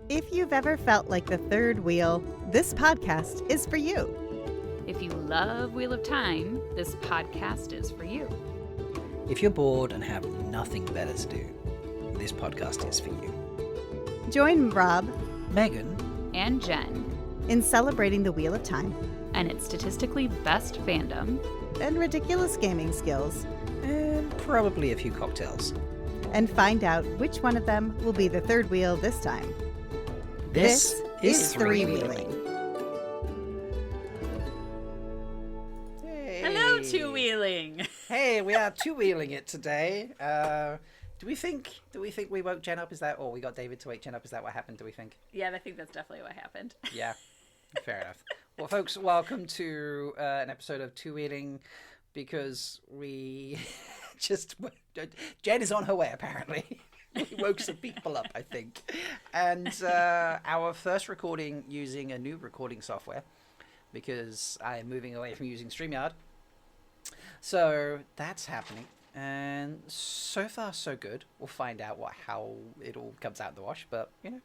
If you've ever felt like the third wheel, this podcast is for you. If you love Wheel of Time, this podcast is for you. If you're bored and have nothing better to do, this podcast is for you. Join Rob, Megan, And Jenn, in celebrating the Wheel of Time and its statistically best fandom, and ridiculous gaming skills, and probably a few cocktails. and find out which one of them will be the third wheel this time. This is three-wheeling. Hey. Hello, two-wheeling. Hey, we are two-wheeling it today. Do we think we woke Jenn up? Is that, or we got David to wake Jenn up? Is that what happened? Do we think? Yeah, I think that's definitely what happened. Yeah, fair enough. Well, folks, welcome to an episode of Two-Wheeling, because we just... Jenn is on her way, apparently. We woke some people up, I think. And our first recording using a new recording software, because I'm moving away from using StreamYard. So that's happening. And so far, so good. We'll find out how it all comes out in the wash, but, you know,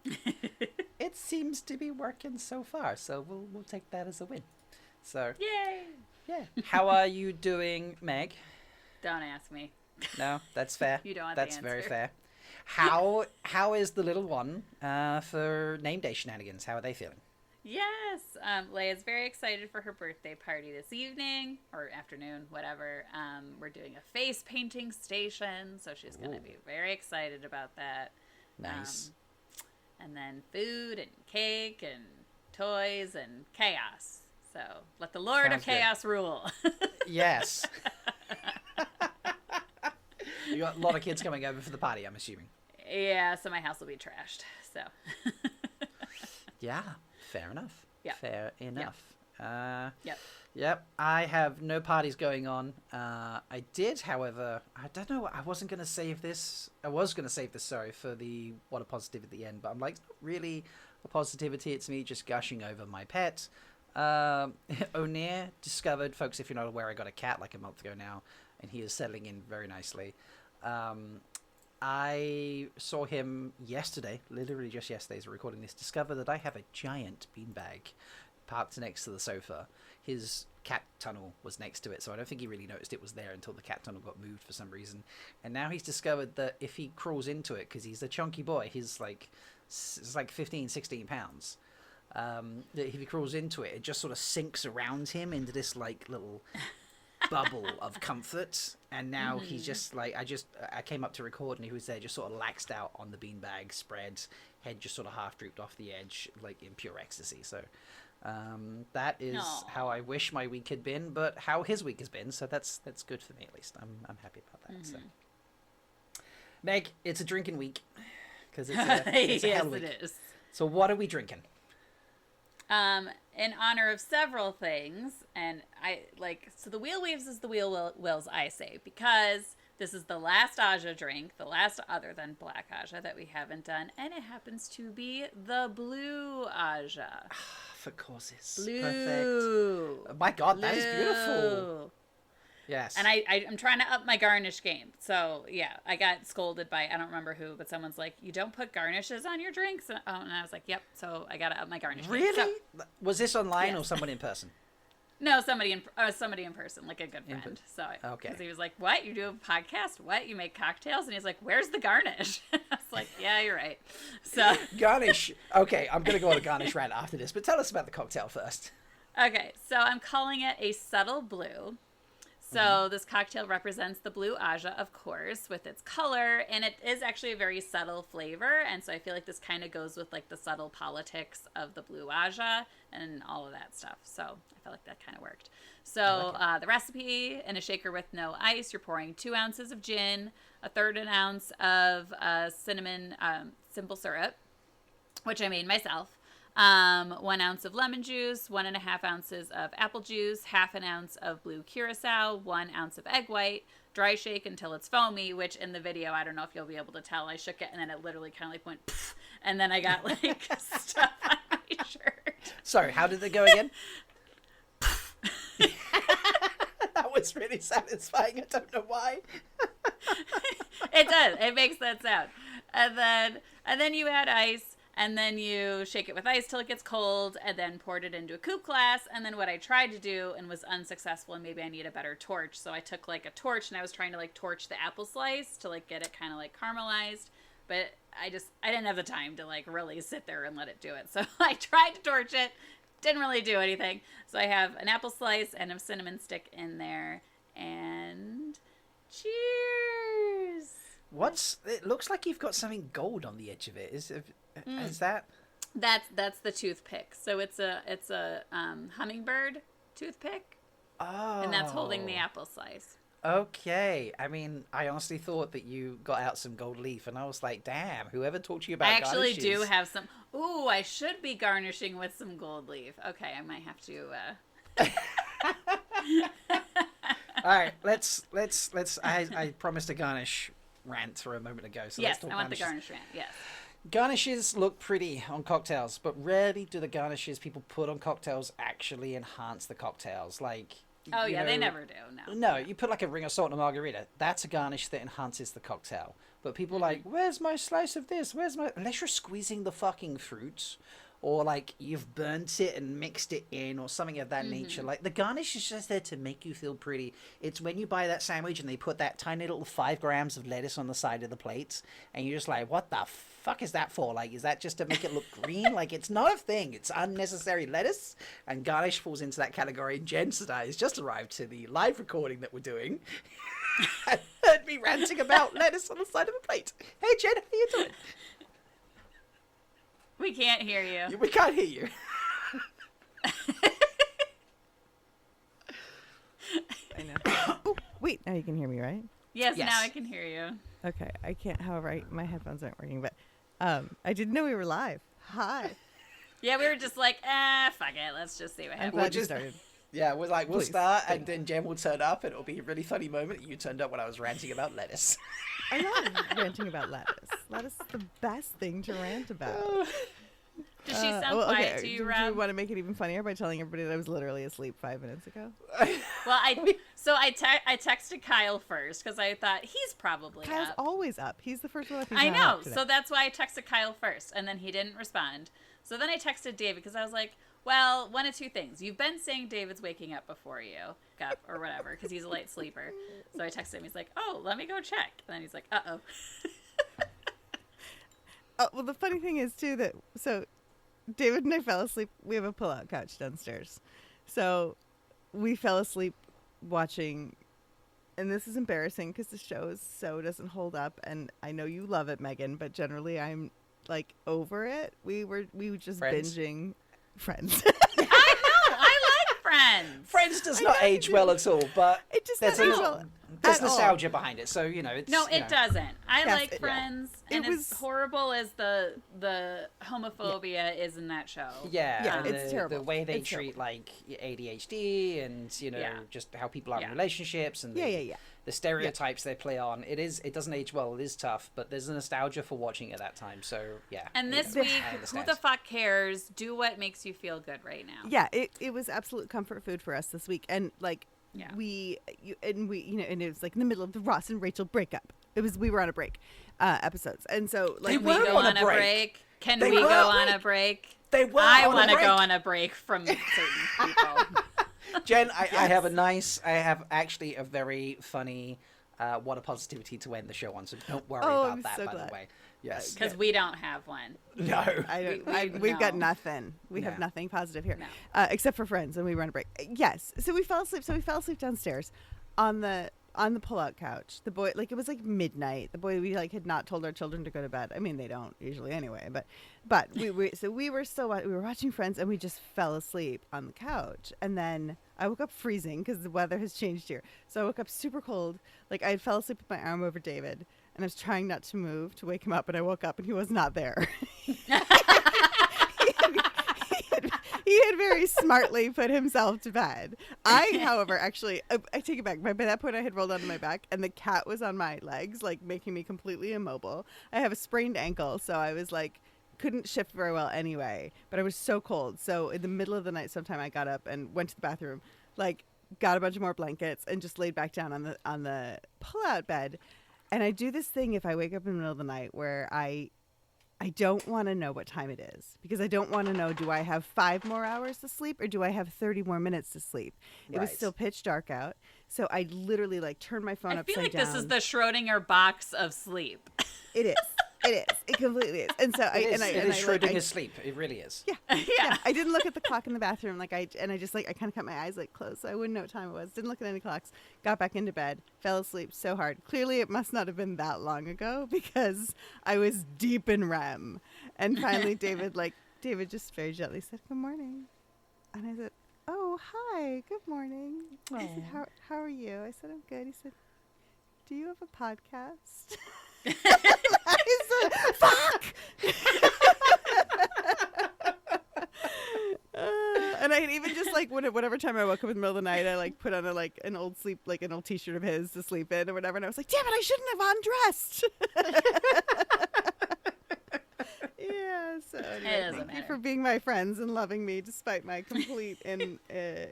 it seems to be working so far. So we'll take that as a win. So, Yay! yeah. How are you doing, Meg? Don't ask me. No, that's fair. You don't want That's the very answer. fair. How is the little one for name day shenanigans? How are they feeling? Yes, Leia's very excited for her birthday party this evening or afternoon, whatever. We're doing a face painting station, so she's going to be very excited about that. Nice. And then food and cake and toys and chaos. So let the Lord Sounds of Chaos rule. Yes. You got a lot of kids coming over for the party, I'm assuming. Yeah, so my house will be trashed. So. Yeah, fair enough. Yep. Fair enough. Yep. Yep, I have no parties going on. I did, however, I don't know, I wasn't going to save this. I was going to save this, sorry, for the what a positive at the end, but I'm like, it's not really a positivity. It's me just gushing over my pet. O'Neill discovered, folks, if you're not aware, I got a cat like a month ago now, and he is settling in very nicely. I saw him yesterday, literally just yesterday as we're recording this, discover that I have a giant beanbag parked next to the sofa. His cat tunnel was next to it, so I don't think he really noticed it was there until the cat tunnel got moved for some reason. And now he's discovered that if he crawls into it, because he's a chunky boy, he's like 15, 16 pounds, that if he crawls into it, it just sort of sinks around him into this like little bubble of comfort. And now he's just like, I came up to record and he was there just sort of laxed out on the beanbag spread, head just sort of half drooped off the edge, like in pure ecstasy. So that is how I wish my week had been, but how his week has been. So that's good for me, at least. I'm happy about that. So Meg, it's a drinking week because it's a Yes, hell week. it is. So what are we drinking? In honor of several things, and so the Wheel Waves is the Wheel Wills, I say, because this is the last Ajah drink, the last other than Black Ajah that we haven't done, and it happens to be the Blue Ajah. For courses. Blue. Perfect. Oh my God, that is beautiful. Yes. And I'm trying to up my garnish game. So, yeah, I got scolded by, I don't remember who, but someone's like, you don't put garnishes on your drinks? And I was like, yep, so I got to up my garnish game. Really? So, was this online Yes. or someone in person? no, somebody in person, like a good friend. So, Okay. because he was like, what? You do a podcast? What? You make cocktails? And he's like, where's the garnish? I was like, yeah, you're right. So, Garnish. Okay, I'm going to go on a garnish rant after this, but tell us about the cocktail first. okay, so I'm calling it a subtle blue. So this cocktail represents the Blue Ajah, of course, with its color, and it is actually a very subtle flavor, and so I feel like this kind of goes with like the subtle politics of the Blue Ajah and all of that stuff. So I felt like that kind of worked. So the recipe: in a shaker with no ice, you're pouring 2 ounces of gin, 1/3 an ounce of cinnamon simple syrup, which I made myself. 1 ounce of lemon juice, 1.5 ounces of apple juice, 1/2 ounce of blue curacao, 1 ounce of egg white, dry shake until it's foamy, which in the video, I don't know if you'll be able to tell, I shook it and then it literally kind of like went pfft, and then I got like stuff on my shirt. Sorry, how did it go again? That was really satisfying. I don't know why. It does. It makes that sound. And then you add ice. And then you shake it with ice till it gets cold, and then poured it into a coupe glass. And then what I tried to do and was unsuccessful, and maybe I need a better torch. So I took like a torch and I was trying to like torch the apple slice to like get it kind of like caramelized. But I didn't have the time to like really sit there and let it do it. So I tried to torch it, didn't really do anything. So I have an apple slice and a cinnamon stick in there, and cheers. It looks like you've got something gold on the edge of it. Is that? That's the toothpick. So it's a hummingbird toothpick. Oh. And that's holding the apple slice. Okay. I mean, I honestly thought that you got out some gold leaf, and I was like, damn, whoever taught you about I actually garnishes. do have some. Ooh, I should be garnishing with some gold leaf. Okay, I might have to. All right, let's. I promised a garnish rant for a moment ago. So yes, let's talk I want the garnishes. garnish rant. Yes. Garnishes look pretty on cocktails, but rarely do the garnishes people put on cocktails actually enhance the cocktails. Like, Oh you yeah, know, they never do. No. No, you put like a ring of salt in a margarita. That's a garnish that enhances the cocktail. But people are like, where's my slice of this? Unless you're squeezing the fucking fruit, or like you've burnt it and mixed it in, or something of that nature. Like, the garnish is just there to make you feel pretty. It's when you buy that sandwich and they put that tiny little 5 grams of lettuce on the side of the plate, and you're just like, what the fuck is that for? Like, is that just to make it look green? Like, it's not a thing. It's unnecessary lettuce, and garnish falls into that category. And Jenn today has just arrived to the live recording that we're doing and heard me ranting about lettuce on the side of a plate. Hey Jenn, how are you doing? We can't hear you. We can't hear you. I know. Oh, wait, now you can hear me, right? Yes, Yes. now I can hear you. Okay, I can't. However, my headphones aren't working, but I didn't know we were live. Hi. Yeah, we were just like, fuck it. Let's just see what I'm happens. glad you started. Yeah, we're like, we'll Please, start, thank and then Jen will turn up, and it'll be a really funny moment that you turned up when I was ranting about lettuce. I love ranting about lettuce. Lettuce is the best thing to rant about. Does she sound quiet to you, Do you Rob? want to make it even funnier by telling everybody that I was literally asleep 5 minutes ago? Well, I texted Kyle first because I thought he's probably Kyle's up. always up. He's the first one up. He's I not know, up today. so that's why I texted Kyle first, and then he didn't respond. So then I texted David because I was like, well, one of two things. You've been saying David's waking up before you up or whatever because he's a light sleeper. So I texted him. He's like, oh, let me go check. And then he's like, uh-oh. Oh, well, the funny thing is, too, that so David and I fell asleep. We have a pull-out couch downstairs. So we fell asleep watching, and this is embarrassing because the show doesn't hold up, and I know you love it, Megan, but generally I'm, like, over it. We were just Friends? binging Friends. I know. I like Friends. Friends does I not know you age do. well at all, but It just there's, doesn't age well there's at all. nostalgia behind it. So, you know, it's... No, you it know. doesn't. I Yes, like it- Friends, It and was- as horrible as the homophobia is in that show. Yeah, Yeah, and it's terrible. The way they It's treat, like, ADHD and, you know, Yeah. just how people are Yeah. in relationships and Yeah. the stereotypes they play on. It doesn't age well. It is tough, but there's a nostalgia for watching at that time. So, yeah. And you this know, week, I who understand. the fuck cares? Do what makes you feel good right now. Yeah, it was absolute comfort food for us this week, and like Yeah. we and it was like in the middle of the Ross and Rachel breakup. We were on a break episodes, and so like They Can we were go on a on a break. break? Can They we were go on a on a break. break? They were I on a want to break. go on a break from certain people. Jen, I have actually a very funny what a positivity to end the show on, so don't worry Oh, about I'm that, so by glad. the way. Yes. Because we don't have one. No. We've got no. nothing. We have No. nothing positive here, No. except for Friends, and we were on a break. Yes, so we fell asleep. So we fell asleep downstairs on the pull-out couch. The boy, like, it was like midnight. The boy, we like had not told our children to go to bed. I mean, they don't usually anyway, but we were watching Friends, and we just fell asleep on the couch. And then I woke up freezing because the weather has changed here. So I woke up super cold. Like, I fell asleep with my arm over David, and I was trying not to move to wake him up, and I woke up and he was not there. He had very smartly put himself to bed. I, however, actually, I take it back. By that point, I had rolled onto my back, and the cat was on my legs, like making me completely immobile. I have a sprained ankle, so I was like, couldn't shift very well anyway. But I was so cold. So in the middle of the night, sometime I got up and went to the bathroom, like got a bunch of more blankets, and just laid back down on the pull-out bed. And I do this thing if I wake up in the middle of the night where I I don't want to know what time it is because I don't want to know, do I have 5 more hours to sleep or do I have 30 more minutes to sleep? It was Right. still pitch dark out. So I literally like turned my phone I upside feel like down. this is the Schrodinger box of sleep. It is. It is. It completely is. And so It is like, Schrodinger's sleep. It really is. yeah. Yeah. I didn't look at the clock in the bathroom. I kind of kept my eyes like closed so I wouldn't know what time it was. Didn't look at any clocks. Got back into bed. Fell asleep so hard. Clearly it must not have been that long ago because I was deep in REM. And finally David just very gently said, "Good morning." And I said, "Oh, hi. Good morning." I said, how are you? I said, "I'm good." He said, "Do you have a podcast?" I said, "Fuck!" And I had even just like whatever time I woke up in the middle of the night, I like put on an old T-shirt of his to sleep in or whatever, and I was like, "Damn it, I shouldn't have undressed." Yeah. So anyway, thank you for being my friends and loving me despite my complete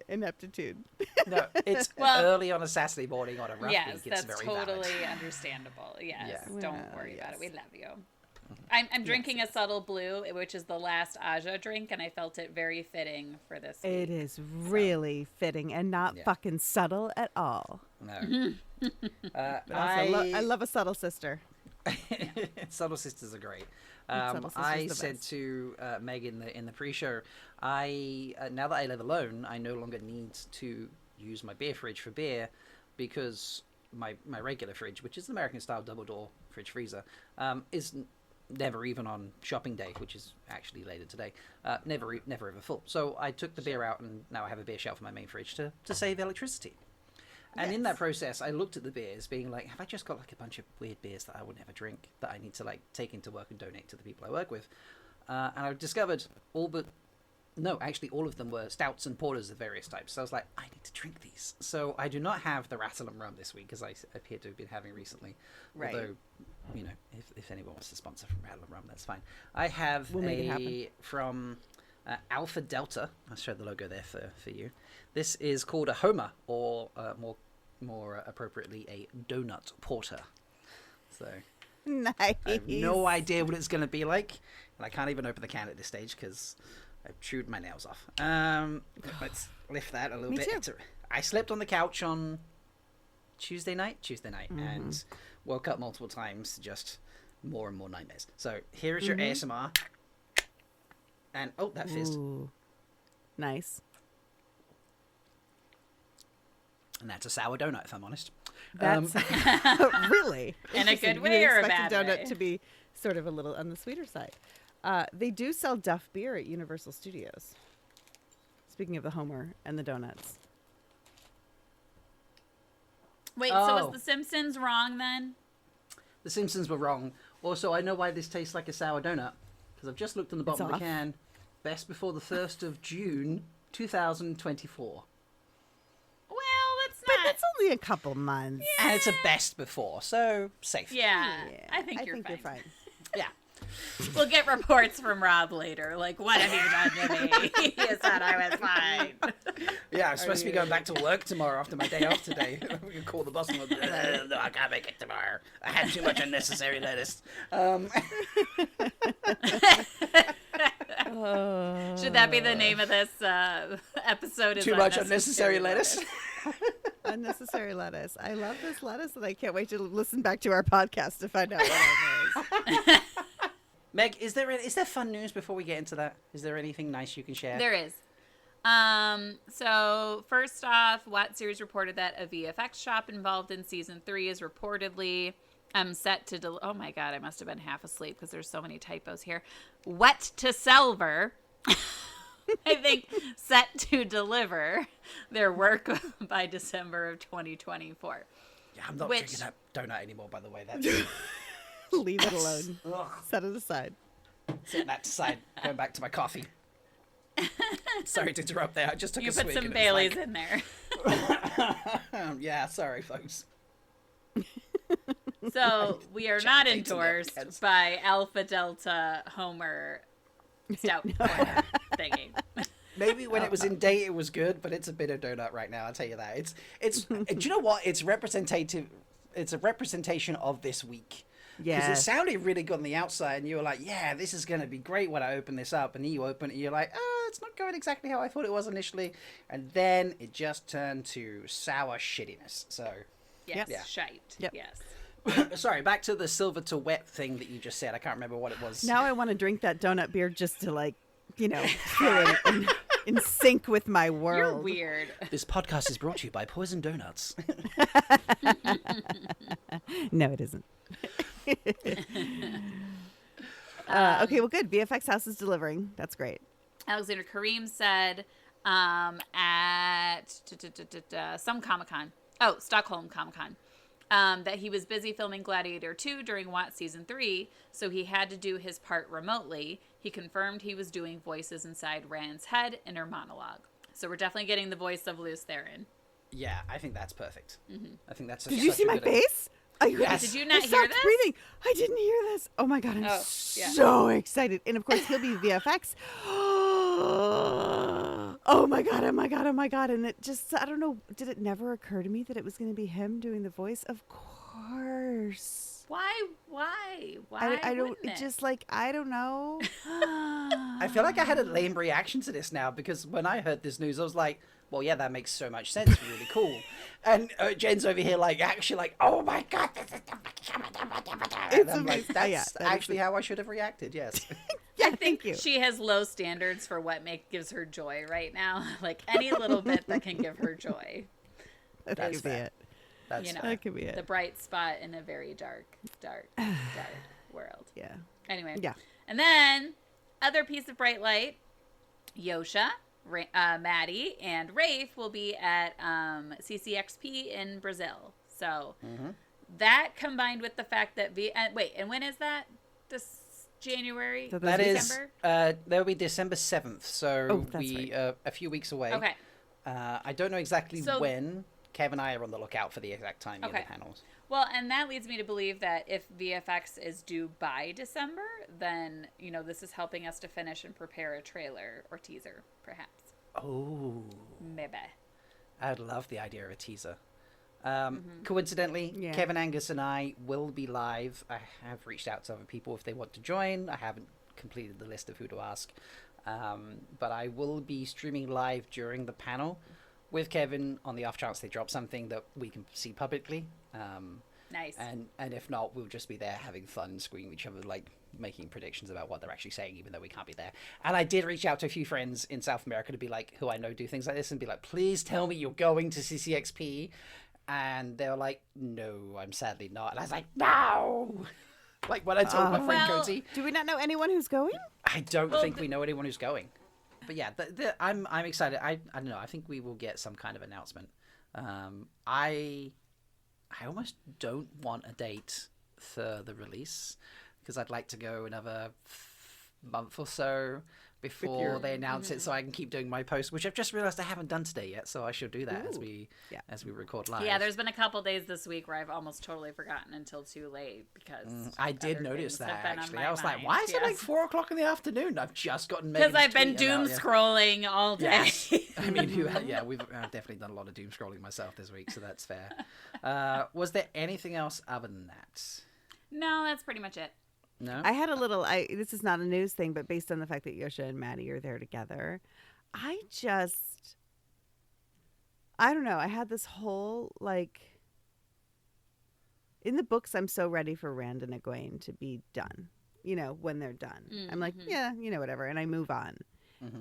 ineptitude. No, it's early on a Saturday morning on a rough Yes, week. It's that's very totally valid. understandable. Yes, Yeah. don't worry about it. We love you. I'm drinking a subtle blue, which is the last Ajah drink, and I felt it very fitting for this week. It is really fitting and not fucking subtle at all. No. I love a subtle sister. Subtle sisters are great. Subtle sisters I the said best. to Meg in the pre-show, now that I live alone, I no longer need to use my beer fridge for beer because my regular fridge, which is an American style double door fridge freezer, is never even on shopping day, which is actually later today, never ever full. So I took the beer out and now I have a beer shelf in my main fridge to save electricity. And in that process, I looked at the beers being like, have I just got like a bunch of weird beers that I would never drink that I need to like take into work and donate to the people I work with? And I discovered all of them were stouts and porters of various types. So I was like, I need to drink these. So I do not have the Rattle and Rum this week, as I appear to have been having recently. Right. Although, you know, if anyone wants to sponsor from Rattle and Rum, that's fine. I have We'll make it happen. from Alpha Delta. I'll show the logo there for you. This is called a Homer, or more appropriately, a donut porter. So Nice. I have no idea what it's going to be like, and I can't even open the can at this stage because I've chewed my nails off. Let's lift that a little Me bit. too. I slept on the couch on Tuesday night, and woke up multiple times to just more and more nightmares. So here is your ASMR, and that fizzed. Ooh. Nice. And that's a sour donut, if I'm honest. That's really In a interesting. good way You would or a expect bad donut way? to be sort of a little on the sweeter side. They do sell Duff beer at Universal Studios. Speaking of the Homer and the donuts. Wait, so was The Simpsons wrong then? The Simpsons were wrong. Also, I know why this tastes like a sour donut, because I've just looked on the bottom of the off. can. Best before the 1st of June, 2024. Well, that's But not. that's only a couple months. And it's a best before, so safe. Yeah, I think you're fine. Yeah. We'll get reports from Rob later. Like, what have you done to me? You said I was fine. Yeah, I'm supposed to be going back to work tomorrow after my day off today. We can call the boss and go, no, I can't make it tomorrow. I had too much unnecessary lettuce. Should that be the name of this episode? Is Too much unnecessary lettuce. Unnecessary lettuce. I love this lettuce, and I can't wait to listen back to our podcast to find out what it is. Meg, is there fun news before we get into that? Is there anything nice you can share? There is. So first off, Watt Series reported that a VFX shop involved in season 3 is reportedly set to oh my god, I must have been half asleep because there's so many typos here. Wet to Silver, I think, set to deliver their work by December of 2024. Yeah, I'm not drinking that donut anymore, by the way. That's Leave it alone. Ugh. Set it aside. Set that aside. Going back to my coffee. Sorry to interrupt there. I just took You a swig. put some and Baileys it's in there. like, yeah, sorry, folks. So we are not Check the endorsed napkins. by Alpha Delta Homer Stout Porter thingy. Maybe when it was in date, it was good, but it's a bitter donut right now. I'll tell you that. It's. Do you know what? It's representative. It's a representation of this week. Because it Yes. sounded really good on the outside, and you were like, yeah, this is going to be great when I open this up. And then you open it, and you're like, oh, it's not going exactly how I thought it was initially. And then it just turned to sour shittiness. So, Yes, Yeah. shite. Yep. Yes. sorry, back to the silver to wet thing that you just said. I can't remember what it was. Now I want to drink that donut beer just to like, feel in sync with my world. You're weird. This podcast is brought to you by Poison Donuts. No, it isn't. Okay, well, good. VFX House is delivering. That's great. Alexander Kareem said at some Comic-Con, Stockholm Comic-Con, that he was busy filming Gladiator 2 during Watt Season 3, so he had to do his part remotely. He confirmed he was doing voices inside Rand's head in her monologue. So we're definitely getting the voice of Luce Theron. Yeah, I think that's perfect. I think that's. Did you see my face? Yes. Did you not I hear stopped this? breathing. I didn't hear this. Oh my god, I'm so excited. And of course he'll be VFX. Oh my god, oh my god, oh my god. And it just, I don't know, did it never occur to me that it was going to be him doing the voice? Of course. Why? I don't, wouldn't it just like, I don't know. I feel like I had a lame reaction to this now, because when I heard this news, I was like, well, yeah, that makes so much sense. Really cool. And Jen's over here, like, actually, like, oh my god, this is It's I'm like, amazing. that's Yeah, that actually how I should have reacted. Yes. Yeah, I think thank you. she has low standards for what gives her joy right now. Like any little bit that can give her joy. That That's could be fair. it. That's You know. That could be The it. bright spot in a very dark world. Yeah. Anyway. Yeah. And then, other piece of bright light, Yosha, Maddie, and Rafe will be at CCXP in Brazil. So, that combined with the fact that and when is that? This January? So that is December? that'll be December 7th, so Oh, that's right. a few weeks away. Okay. I don't know exactly So- when. Kev and I are on the lookout for the exact timing of Okay. the panels. Well, and that leads me to believe that if VFX is due by December, then, this is helping us to finish and prepare a trailer or teaser, perhaps. Oh, Maybe. I'd love the idea of a teaser. Coincidentally, Yeah. Kevin Angus and I will be live. I have reached out to other people if they want to join. I haven't completed the list of who to ask. But I will be streaming live during the panel with Kevin on the off chance they drop something that we can see publicly. Nice. And if not, we'll just be there having fun, screaming each other, like making predictions about what they're actually saying, even though we can't be there. And I did reach out to a few friends in South America to be like, who I know do things like this, and be like, please tell me you're going to CCXP. And they were like, no, I'm sadly not. And I was like, no! Like when I told my friend Well- Cozy, Do we not know anyone who's going? I don't Well, think we know anyone who's going. But yeah, I'm excited. I don't know. I think we will get some kind of announcement. I almost don't want a date for the release because I'd like to go another month or so before they announce it, so I can keep doing my post, which I've just realized I haven't done today yet. So I should do that as we record live. Yeah, there's been a couple days this week where I've almost totally forgotten until too late because I did other notice things that have been on actually. my I was like, mind. why is it like Yes. 4:00 in the afternoon? I've just gotten Because Megan's I've been tweet doom about- scrolling all day. Yes. I mean, we've definitely done a lot of doom scrolling myself this week, so that's fair. Was there anything else other than that? No, that's pretty much it. No? I had a little, this is not a news thing, but based on the fact that Yosha and Maddie are there together, I don't know. I had this whole, like, in the books, I'm so ready for Rand and Egwene to be done, when they're done. I'm like, yeah, whatever. And I move on.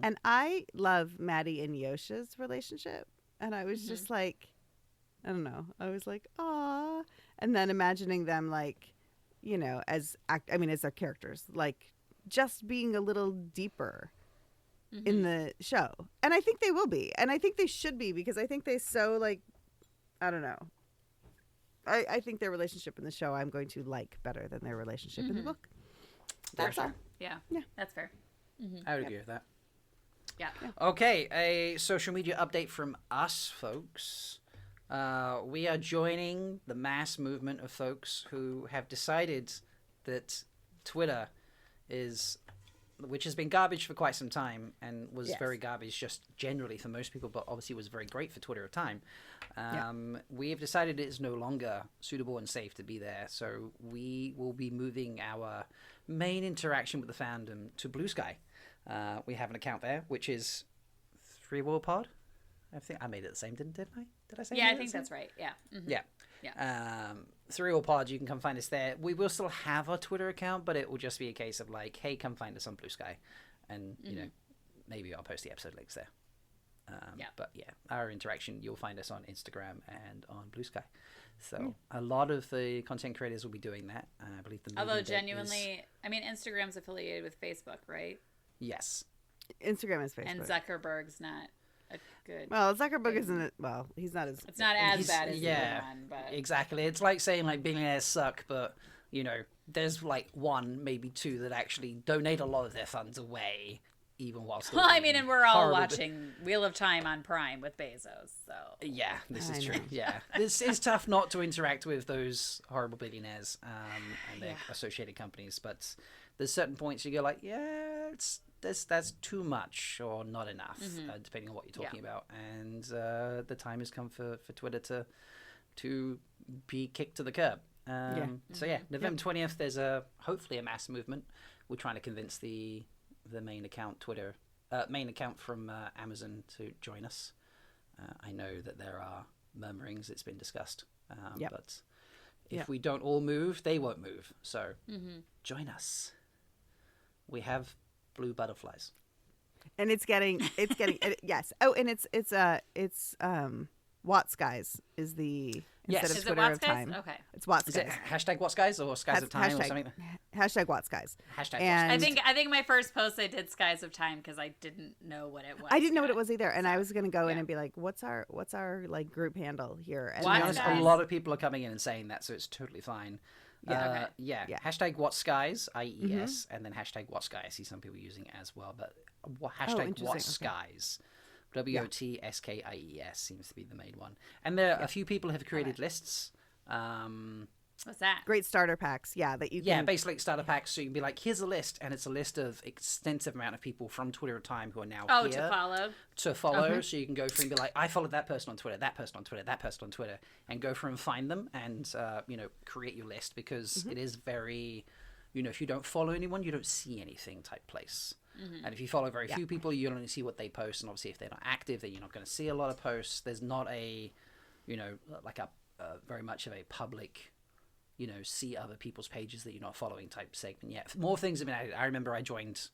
And I love Maddie and Yosha's relationship. And I was just like, I don't know. I was like, aw. And then imagining them, like, as their characters, like just being a little deeper in the show. And I think they will be. And I think they should be because I think they so like, I don't know. I think their relationship in the show I'm going to like better than their relationship in the book. That's all. Yeah. Yeah. That's fair. I would agree with that. Yeah. Okay, a social media update from us, folks. We are joining the mass movement of folks who have decided that Twitter is which has been garbage for quite some time and was Yes. very garbage just generally for most people, but obviously was very great for Twitter at the time. We have decided it is no longer suitable and safe to be there, so we will be moving our main interaction with the fandom to Blue Sky. We have an account there, which is Three Wheel Pod. I think I made it the same, didn't I? Did I say? Yeah, I think that's right. Yeah. Mm-hmm. Yeah. Yeah. Three Wheel Pod, you can come find us there. We will still have our Twitter account, but it will just be a case of like, hey, come find us on Blue Sky, and you know, maybe I'll post the episode links there. But yeah, our interaction, you'll find us on Instagram and on Blue Sky. So a lot of the content creators will be doing that. I believe the Although movie date genuinely, I mean, Instagram's affiliated with Facebook, right? yes. Instagram is Facebook. And Zuckerberg's not a good. Well, Zuckerberg isn't it? Well, he's not as. It's not as He's- bad as the yeah, other one, but Exactly. It's like saying like billionaires suck, but you know, there's like one, maybe two that actually donate a lot of their funds away, even while still. well, I mean, being and we're all horrible. watching Wheel of Time on Prime with Bezos, so Yeah, this I is true. know. Yeah, this is tough not to interact with those horrible billionaires and their associated companies, but there's certain points you go like, yeah, that's too much or not enough, depending on what you're talking about. And the time has come for Twitter to be kicked to the curb. So yeah, November 20th, there's hopefully a mass movement. We're trying to convince the main account main account from Amazon to join us. I know that there are murmurings. It's been discussed, but if we don't all move, they won't move. So join us. We have blue butterflies. And it's getting yes. Oh, and it's Watts Guys is the Yes. instead of is it Twitter Watts of guys? Time. Okay. It's Watts Is it Guys. hashtag What's Guys or Skies of Time or something? Hashtag Watts Guys. Hashtag And- What's Guys. I think my first post I did Skies of Time because I didn't know what it was. I didn't know what yet. it was either, and I was gonna go in yeah. and be like, "What's our like group handle here?" And To be Watts honest, Guys. a lot of people are coming in and saying that, so it's totally fine. Yeah. Yeah. Yeah. Hashtag What's Skies, IES, and then hashtag What's Sky. I see some people using it as well, but hashtag interesting. What's Okay. Skies. WOTSKIES seems to be the main one. And there are a few people have created lists. What's that? great starter packs. Yeah, that you can. Yeah, basically starter packs. So you can be like, here's a list, and it's a list of extensive amount of people from Twitter at Time who are now Oh, here to follow. to follow. So you can go through and be like, I followed that person on Twitter, that person on Twitter, that person on Twitter, and go through and find them and create your list, because it is very, if you don't follow anyone, you don't see anything type place. And if you follow very few people, you only see what they post, and obviously if they're not active, then you're not going to see a lot of posts. There's not a, like a very much of a public, see other people's pages that you're not following type segment yet. More things have been added. I remember I joined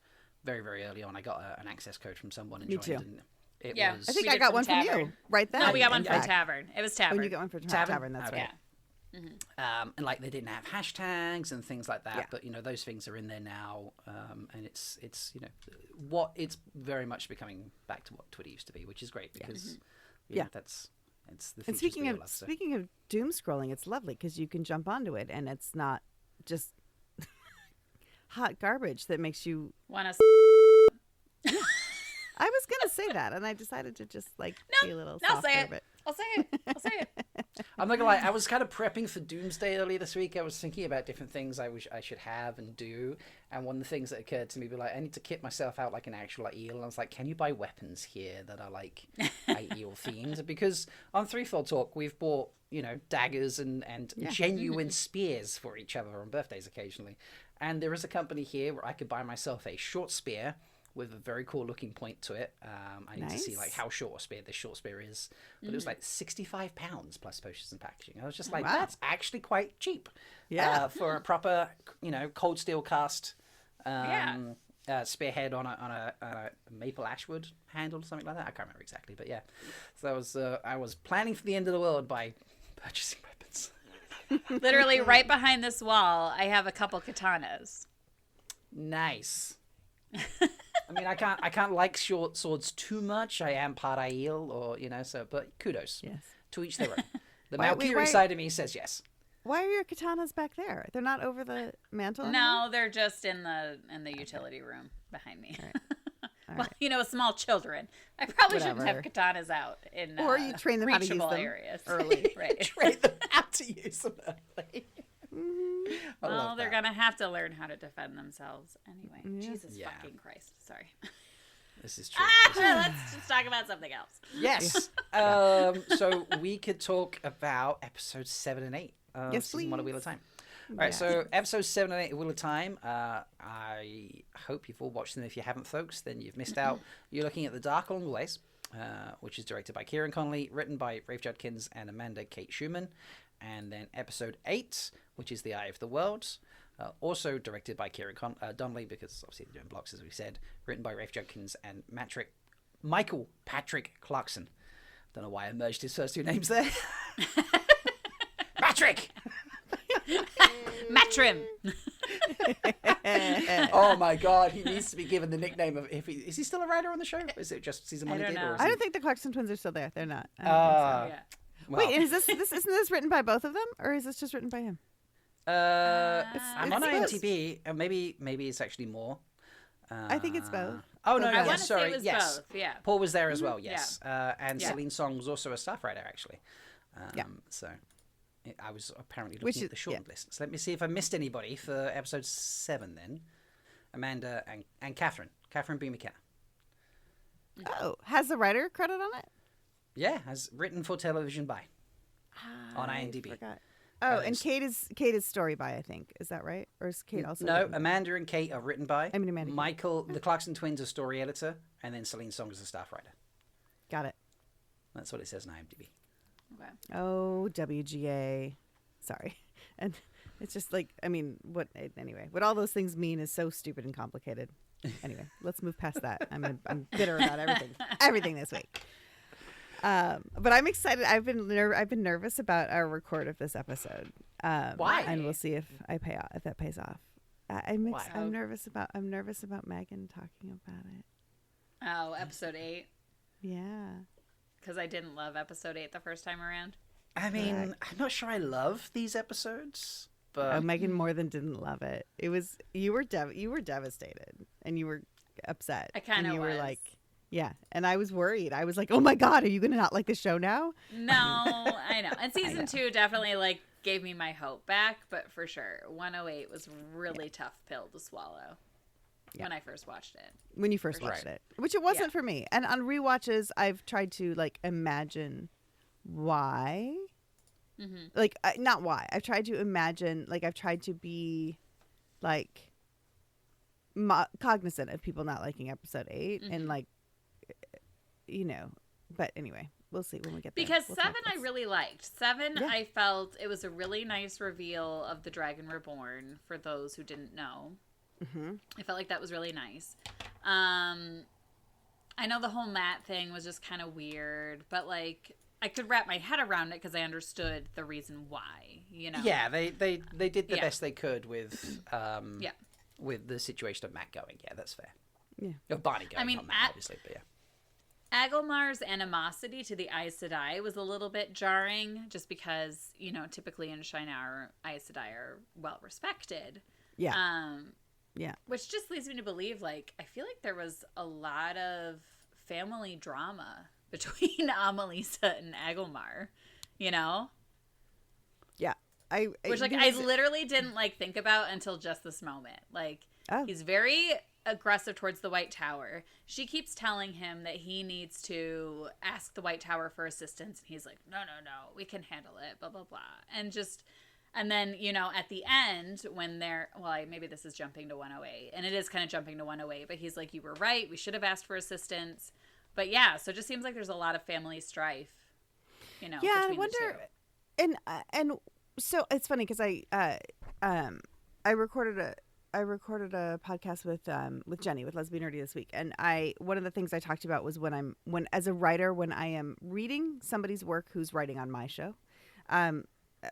very, very early on. I got an access code from someone and Me joined. too. And it Yeah. was I think We I did got from one from Tavern. you right then. No, we got one in from fact. Tavern. It was Oh, Tavern. you got one from Tavern? Tavern. That's Okay. right. Yeah. and like they didn't have hashtags and things like that, Yeah. but those things are in there now, and it's what it's very much becoming back to what Twitter used to be, which is great because that's it's the And features we all love, so. speaking of doom scrolling, it's lovely because you can jump onto it and it's not just hot garbage that makes you. Want to? I was gonna say that, and I decided to just be a little No, softer. say it. But I'll say it. I'll say it. I'm not gonna lie, I was kind of prepping for Doomsday earlier this week. I was thinking about different things I wish I should have and do, and one of the things that occurred to me was I need to kit myself out like an actual eel. And I was like, can you buy weapons here that are like eel themed? Because on Threefold Talk we've bought daggers and genuine spears for each other on birthdays occasionally, and there is a company here where I could buy myself a short spear with a very cool looking point to it. I need to see Nice. how short this short spear is, but it was like £65 plus postage and packaging. I was just like, Wow. that's actually quite cheap. Yeah. For a proper cold steel cast spearhead on a maple ashwood handle or something like that. I can't remember exactly, but yeah. So I was planning for the end of the world by purchasing weapons. Literally right behind this wall, I have a couple katanas. Nice. I mean, I can't like short swords too much. I am part Aiel, or but kudos. Yes. To each their own. The Wait, Valkyrie wait. side of me says yes. Why are your katanas back there? They're not over the mantle. anymore? No, they're just in the utility room behind me. All Well, small children. I probably shouldn't have Whatever. katanas out in Or you train them how to use reachable them areas. early. Right. Trade them out to use them early. I Well, love they're that. gonna have to learn how to defend themselves anyway. Yeah. Jesus Yeah. fucking Christ. Sorry. This is true. Let's just talk about something else. Yes. So we could talk about episodes 7 and 8. Yes, Season 1 of please. Wheel of Time. All right, Yeah. so episodes 7 and 8 of Wheel of Time. I hope you've all watched them. If you haven't, folks, then you've missed out. You're looking at The Dark Along the Ways, which is directed by Kieran Connolly, written by Rafe Judkins and Amanda Kate Schumann. And then episode 8, which is The Eye of the World, also directed by Kieran Donnelly, because obviously they're doing blocks, as we said, written by Rafe Judkins and Michael Patrick Clarkson. Don't know why I merged his first two names there. Patrick! Matrim. Oh my god, he needs to be given the nickname of... Is he still a writer on the show? Is it just season 1 I he don't did? know. Or is I he... don't think the Clarkson twins are still there. They're not. I don't think Yeah. well, so. Wait, is this isn't this written by both of them, or is this just written by him? I'm on it's IMDb, and maybe it's actually more. I think it's both. Oh, no, I no, I want yes, to sorry, say it was yes. both. Yeah. Paul was there as well, yes. And Yeah. Celine Song was also a staff writer, actually. Yeah. So I was apparently Which looking is- at the short yeah. list. So let me see if I missed anybody for episode 7 then. Amanda and Catherine. Catherine B. McKenna. Oh, has the writer credit on it? Yeah, as written for television by. On I IMDb. forgot. Oh, and Thanks. Kate is story by, I think. Is that right? Or is Kate also? No, written by? Amanda and Kate are written by. I mean, Amanda and Kate. Michael, the Clarkson twins are story editor, and then Celine Song is a staff writer. Got it. That's what it says on IMDb. Okay. Oh, WGA. Sorry. And it's just like, I mean, anyway, what all those things mean is so stupid and complicated. Anyway, let's move past that. I'm bitter about everything this week. But I'm excited. I've been nervous about our record of this episode. Why? And we'll see if that pays off. Why? I'm nervous about Megan talking about it. Oh, episode 8. Yeah. Because I didn't love episode 8 the first time around. I mean, I'm not sure I love these episodes, but Megan more than didn't love it. It was you were devastated and you were upset. I kinda and you were was. like, yeah. And I was worried. I was like, oh my god, are you gonna not like the show now? No, I know. And season 2 definitely like gave me my hope back, but for sure, 108 was really tough pill to swallow when I first watched it. When you first watched it, which it wasn't for me. And on rewatches, I've tried to like imagine why. Like not why. I've tried to imagine. Like I've tried to be like cognizant of people not liking episode 8 and like But anyway, we'll see when we get there. Because We'll 7 talk I this. really liked. 7 Yeah. I felt it was a really nice reveal of the Dragon Reborn for those who didn't know. I felt like that was really nice. I know the whole Matt thing was just kind of weird, but like I could wrap my head around it because I understood the reason why, you know. yeah, they did the best they could with with the situation of Matt going. Yeah, that's fair. Yeah. Or Barney going, I mean, not Matt, obviously, but yeah. Agelmar's animosity to the Aes Sedai was a little bit jarring, just because, you know, typically in Shinar, Aes Sedai are well respected. Yeah. Yeah. Which just leads me to believe, like, I feel like there was a lot of family drama between Amelisa and Agelmar, you know? Yeah. Which, like, I literally didn't, like, think about until just this moment. Like, he's very aggressive towards the White Tower. She keeps telling him that he needs to ask the White Tower for assistance. And he's like, no, we can handle it, blah, blah, blah. And then, you know, at the end, when maybe this is jumping to 108, and it is kind of jumping to 108, but he's like, you were right, we should have asked for assistance. But yeah, so it just seems like there's a lot of family strife, you know, yeah, between I the wonder, two. and so it's funny because I recorded a podcast with Jenny with Lesbian Nerdy this week, and one of the things I talked about was when as a writer, when I am reading somebody's work who's writing on my show,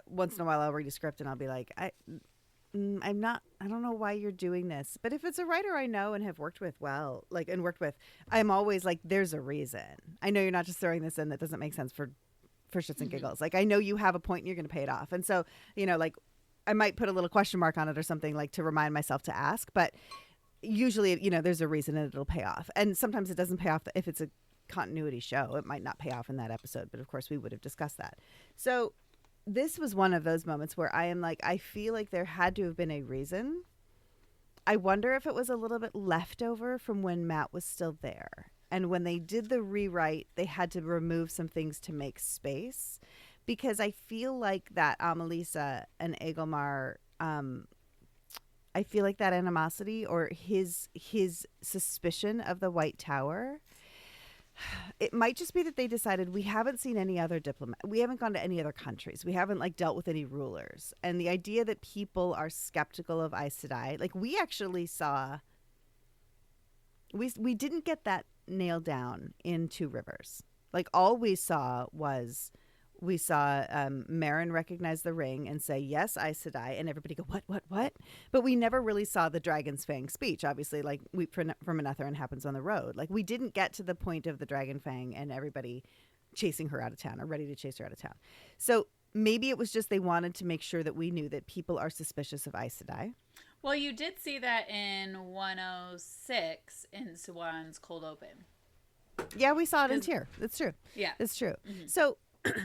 once in a while I'll read a script and I'll be like, I don't know why you're doing this. But if it's a writer I know and have worked with I'm always like, there's a reason. I know you're not just throwing this in that doesn't make sense for shits and giggles. Like, I know you have a point and you're going to pay it off. And so, you know, like, I might put a little question mark on it or something, like, to remind myself to ask. But usually, you know, there's a reason and it'll pay off. And sometimes it doesn't pay off. If it's a continuity show, it might not pay off in that episode. But of course, we would have discussed that. So this was one of those moments where I am like, I feel like there had to have been a reason. I wonder if it was a little bit leftover from when Matt was still there. And when they did the rewrite, they had to remove some things to make space. Because I feel like that Amelisa and Agelmar, I feel like that animosity or his suspicion of the White Tower, it might just be that they decided we haven't seen any other diplomat. We haven't gone to any other countries. We haven't like dealt with any rulers. And the idea that people are skeptical of Aes Sedai, like we actually saw, we didn't get that nailed down in Two Rivers. Like all we saw was Meryn recognize the ring and say, yes, Aes Sedai, and everybody go, what? But we never really saw the Dragon's Fang speech. Obviously, like, Weep for Manetheren happens on the road. Like, we didn't get to the point of the Dragon Fang and everybody chasing her out of town or ready to chase her out of town. So maybe it was just they wanted to make sure that we knew that people are suspicious of Aes Sedai. Well, you did see that in 106 in Siwan's Cold Open. Yeah, we saw it in Tyr. That's true. Yeah. That's true. Mm-hmm.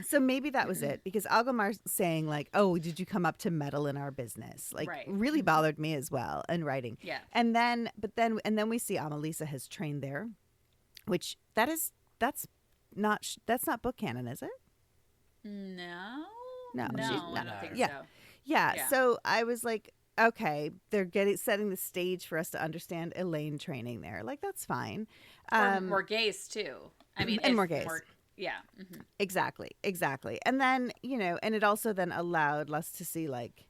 So maybe that was it, because Agelmar saying like, "Oh, did you come up to meddle in our business?" Like, really bothered me as well in writing. Yeah. And then we see Amelisa has trained there, which that's not book canon, is it? No, I don't think so. Yeah. So I was like, okay, they're setting the stage for us to understand Elaine training there. Like, that's fine. More gaze too. I mean, and more gaze. Yeah. Mm-hmm. Exactly. And then, and it also then allowed us to see, like,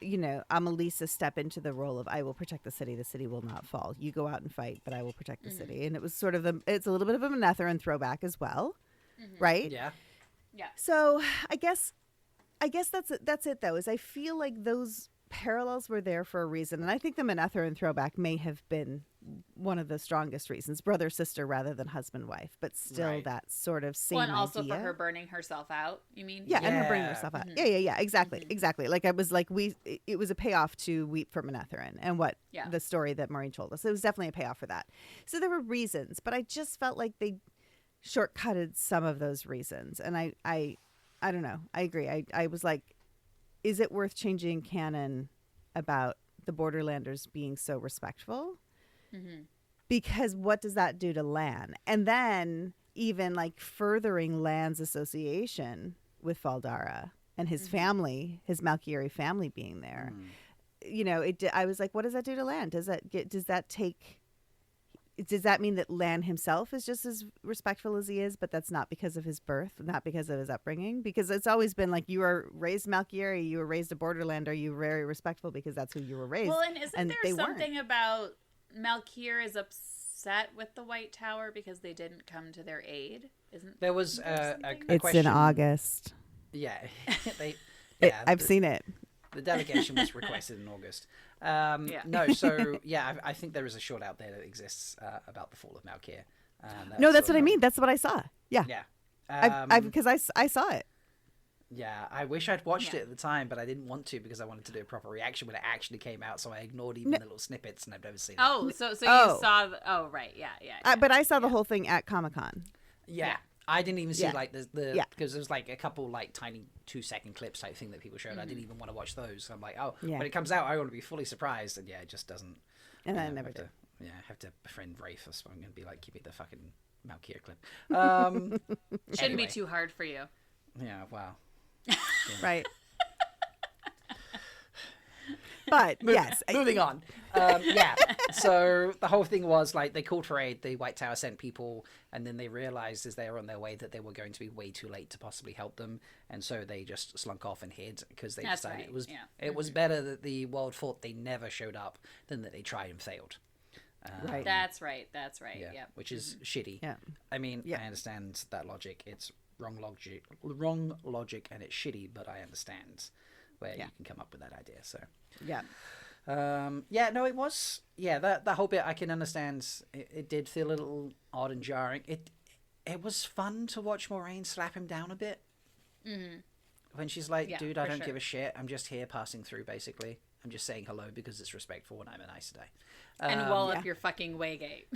Amelisa step into the role of, I will protect the city will not fall. You go out and fight, but I will protect the city. And it was sort of it's a little bit of a Manetheren throwback as well. Mm-hmm. Right? Yeah. So I guess that's it though, is I feel like those parallels were there for a reason. And I think the Manetheren throwback may have been one of the strongest reasons, brother sister rather than husband wife, but still that sort of same and also idea. for her burning herself out, you mean? Yeah, and her burning herself out. Mm-hmm. Yeah, exactly. Like, I was like, it was a payoff to Weep for Manetheren and what the story that Maureen told us. It was definitely a payoff for that. So there were reasons, but I just felt like they shortcutted some of those reasons. And I don't know. I agree. I was like, is it worth changing canon about the Borderlanders being so respectful? Mm-hmm. Because what does that do to Lan? And then even like furthering Lan's association with Valdara and his family, his Malkieri family being there. I was like, what does that do to Lan? Does that mean that Lan himself is just as respectful as he is, but that's not because of his birth, not because of his upbringing? Because it's always been like, you were raised Malkieri, you were raised a Borderlander, you were very respectful because that's who you were raised. Well, and isn't there something about Malkier is upset with the White Tower because they didn't come to their aid? There was a it's question. In August. Yeah. I've seen it. The delegation was requested in August. I think there is a short out there that exists about the fall of Malkier. That's what I mean. That's what I saw. Yeah. Yeah. Because I saw it. Yeah, I wish I'd watched it at the time, but I didn't want to because I wanted to do a proper reaction when it actually came out, so I ignored even the little snippets, and I've never seen it. Oh, so you saw... right, yeah. But I saw the whole thing at Comic-Con. Yeah. I didn't even see like the because there was like a couple like tiny 2-second clips type thing that people showed. I didn't even want to watch those. So I'm like, when it comes out, I want to be fully surprised, and it just doesn't. And I never did. I have to befriend Rafe, so I'm going to be like, give me the fucking Malkier clip. Shouldn't be too hard for you. Yeah, wow. Right. But yes, moving on. So the whole thing was like they called for aid. The White Tower sent people, and then they realized as they were on their way that they were going to be way too late to possibly help them, and so they just slunk off and hid because they decided it was better that the world thought they never showed up than that they tried and failed. Right. That's right. Yeah. Which is shitty. Yeah. I mean, I understand that logic. It's wrong logic, and it's shitty. But I understand where you can come up with that idea. So. Yeah. It was. Yeah, that whole bit I can understand. It did feel a little odd and jarring. It was fun to watch Moraine slap him down a bit. Mm-hmm. When she's like, dude, I don't give a shit. I'm just here passing through, basically. I'm just saying hello because it's respectful when I'm an Aes Sedai. And wall up your fucking Waygate.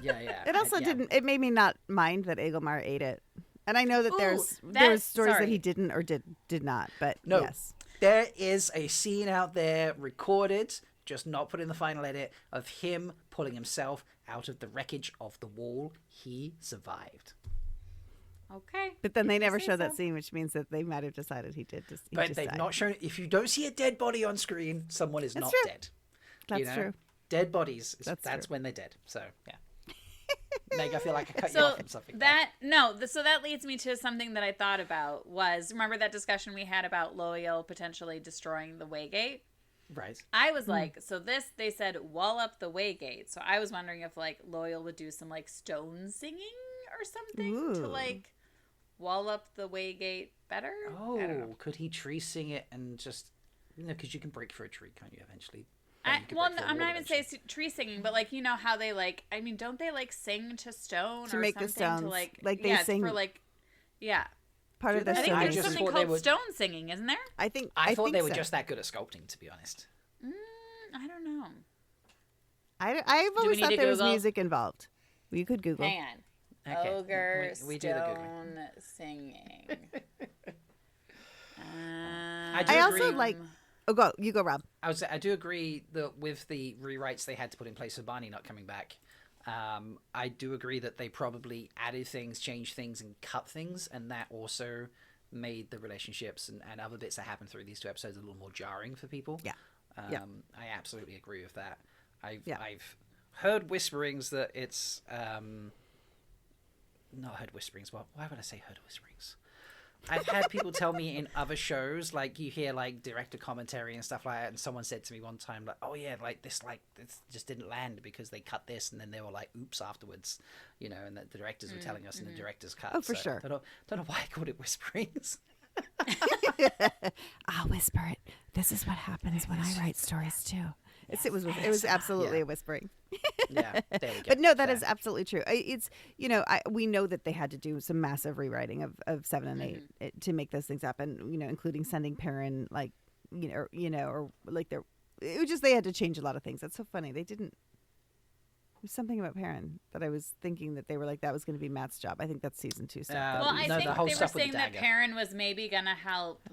Yeah. It also didn't. It made me not mind that Agelmar ate it. And I know that Ooh, there's stories that sorry. he didn't or did not, but No. yes. There is a scene out there recorded, just not put in the final edit, of him pulling himself out of the wreckage of the wall. He survived. Okay. But then they never say show that so. scene, which means that they might have decided he did. But they've not shown it. If you don't see a dead body on screen, someone is not true. dead. That's true. Dead bodies, That's true. when they're dead. So, yeah. Meg, I feel like I cut you So off from something. there. so that leads me to something that I thought about was, remember that discussion we had about Loyal potentially destroying the Waygate? Right. I was like, so this, they said wall up the Waygate. So I was wondering if like Loyal would do some like stone singing or something to Ooh. like wall up the Waygate better. I don't know. Oh, could he tree sing it and just... because you can break through a tree, can't you, eventually? I'm not even saying tree singing, but like, you know how they like, I mean, don't they like sing to stone To or make the something stones. to like Like they yeah, sing- for like, yeah. Part Do of their they? I think I there's just something thought they called would- stone singing, isn't there? I think I thought think they were so. just that good at sculpting, to be honest. I don't know. I've we always need thought to there was Google? music involved. Well, you could Google. Hang on. Okay. Ogre We do the Googling. stone singing. I do I agree. also like. Oh, go. You go, Rob. I do agree that with the rewrites they had to put in place for Barney not coming back, I do agree that they probably added things, changed things, and cut things, and that also made the relationships and other bits that happened through these two episodes a little more jarring for people. Yeah. I absolutely agree with that. Yeah. I've heard whisperings that it's not heard whisperings. Well, why would I say heard whisperings? I've had people tell me in other shows, like you hear like director commentary and stuff like that, and someone said to me one time, like, "Oh yeah, this just didn't land because they cut this," and then they were like, "Oops," afterwards, and the directors were telling us in the director's cut. Oh, for so sure. I don't know why I called it whisperings. I'll whisper it. This is what happens when I write stories too. It was absolutely a whispering. Yeah, there we go. But no, that Fair. is absolutely true. It's we know that they had to do some massive rewriting of 7 and 8 to make those things happen. Including sending Perrin or like it was just they had to change a lot of things. That's so funny. They didn't. There's something about Perrin that I was thinking that they were like that was going to be Matt's job. I think that's season 2 stuff. Well, I No, think the whole they were stuff with the saying that dagger. Perrin was maybe gonna help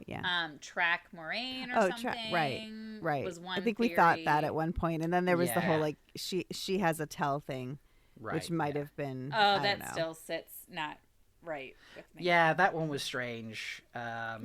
track Moraine or something. Right. Was one I think we thought theory. that at one point, and then there was the whole Yeah. like she has a tell thing, Right, which might have been. Oh, I that don't know. still sits not right with me. Yeah, that one was strange.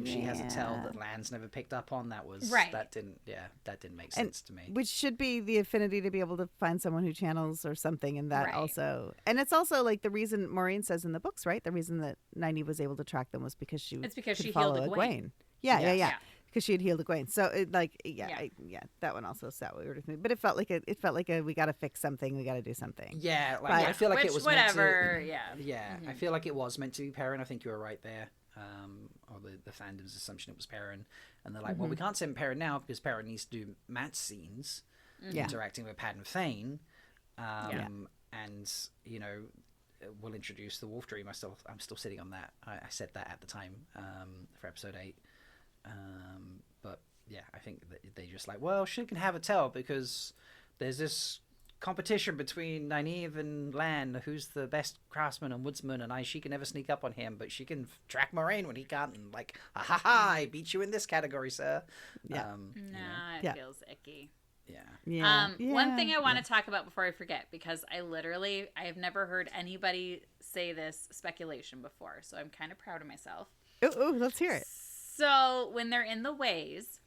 She has a tell that Land's never picked up on. That was Right. That didn't make sense to me. Which should be the affinity to be able to find someone who channels or something, and that Right. also, and it's also like the reason Maureen says in the books, right? The reason that Nynaeve was able to track them was because she It's because could she follow healed Egwene. Yeah, Yes. because she had healed Egwene. So it Yeah. that one also sat weird with me. But it felt like we got to fix something, we got to do something. Yeah, But- I feel like Which, it was whatever. meant to, Yeah. Yeah, I feel like it was meant to be Perrin. I think you were right there. Or the fandom's assumption it was Perrin, and they're like, well, we can't send Perrin now because Perrin needs to do Matt's scenes, interacting with Pad and Thane, and we'll introduce the Wolf Dream. I'm still sitting on that. I said that at the time for episode 8, but yeah, I think that they just like, well, she can have a tell because there's this competition between Nynaeve and Lan, who's the best craftsman and woodsman, and she can never sneak up on him, but she can track Moraine when he can't, and like, ha, I beat you in this category, sir. Yeah. It feels icky. Yeah. One thing I want to talk about before I forget, because I have never heard anybody say this speculation before, so I'm kind of proud of myself. Ooh, let's hear it. So when they're in the ways,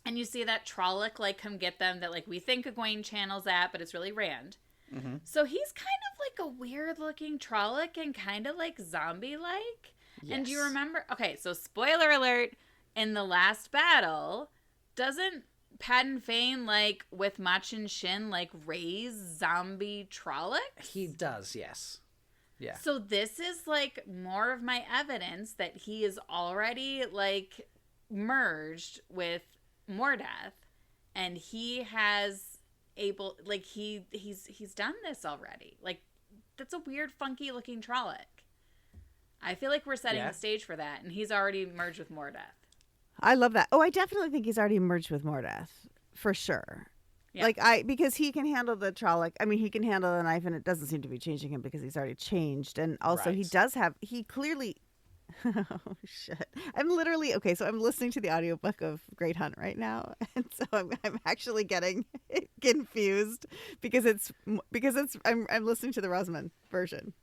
and you see that Trolloc like come get them, that like we think Egwene channels at, but it's really Rand. Mm-hmm. So he's kind of like a weird looking Trolloc and kind of like zombie like. Yes. And do you remember? Okay, so spoiler alert: in the last battle, doesn't Padden Fane like with Machin Shin like raise zombie Trollocs? He does, yes. Yeah. So this is like more of my evidence that he is already like merged with Mordath, and he has he's done this already. Like that's a weird, funky looking Trolloc. I feel like we're setting the stage for that, and he's already merged with Mordath. I love that. Oh, I definitely think he's already merged with Mordath for sure. Yeah. Like because he can handle the trollic. I mean, he can handle the knife, and it doesn't seem to be changing him because he's already changed. And also, he clearly. Oh shit! I'm literally okay. So I'm listening to the audiobook of Great Hunt right now, and so I'm actually getting confused because I'm listening to the Rosamund version.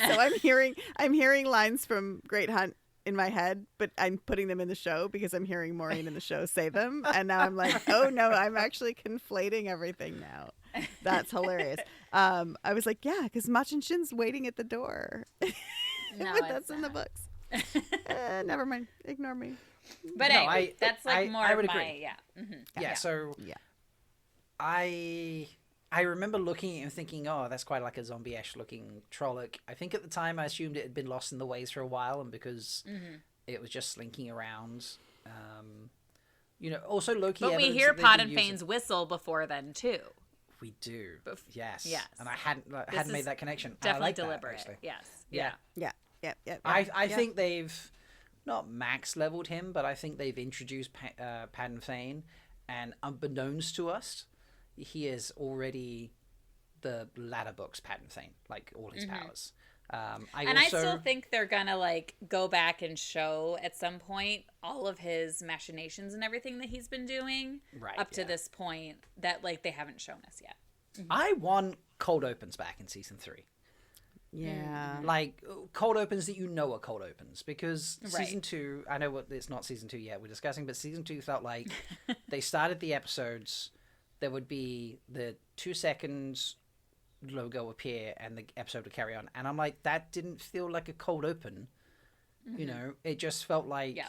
So I'm hearing lines from Great Hunt in my head, but I'm putting them in the show because I'm hearing Maureen in the show say them, and now I'm like, oh no, I'm actually conflating everything now. That's hilarious. I was like, yeah, because Machin Shin's waiting at the door. No, but that's in the books. Never mind. Ignore me. But No, anyway, that's like more I would of my agree. yeah. So I remember looking at it and thinking, oh, that's quite like a zombie-ish looking Trolloc. I think at the time I assumed it had been lost in the waves for a while, and because it was just slinking around. Also Loki. But we evidence hear that they've been Poddenfane's whistle before then too. We do. Yes. Yes. And I hadn't made that connection. Definitely I like deliberate. That, actually. Yes. Yeah. I think they've not max leveled him, but I think they've introduced Poddenfane, and unbeknownst to us, he is already the ladder books Poddenfane, like all his powers. I still think they're gonna like go back and show at some point all of his machinations and everything that he's been doing up to this point that like they haven't shown us yet. I want cold opens back in season 3. Yeah. Like cold opens that are cold opens, because season 2, I know it's not season 2 yet we're discussing, but season 2 felt like they started the episodes, there would be the 2 seconds logo appear and the episode would carry on, and I'm like, that didn't feel like a cold open. It just felt like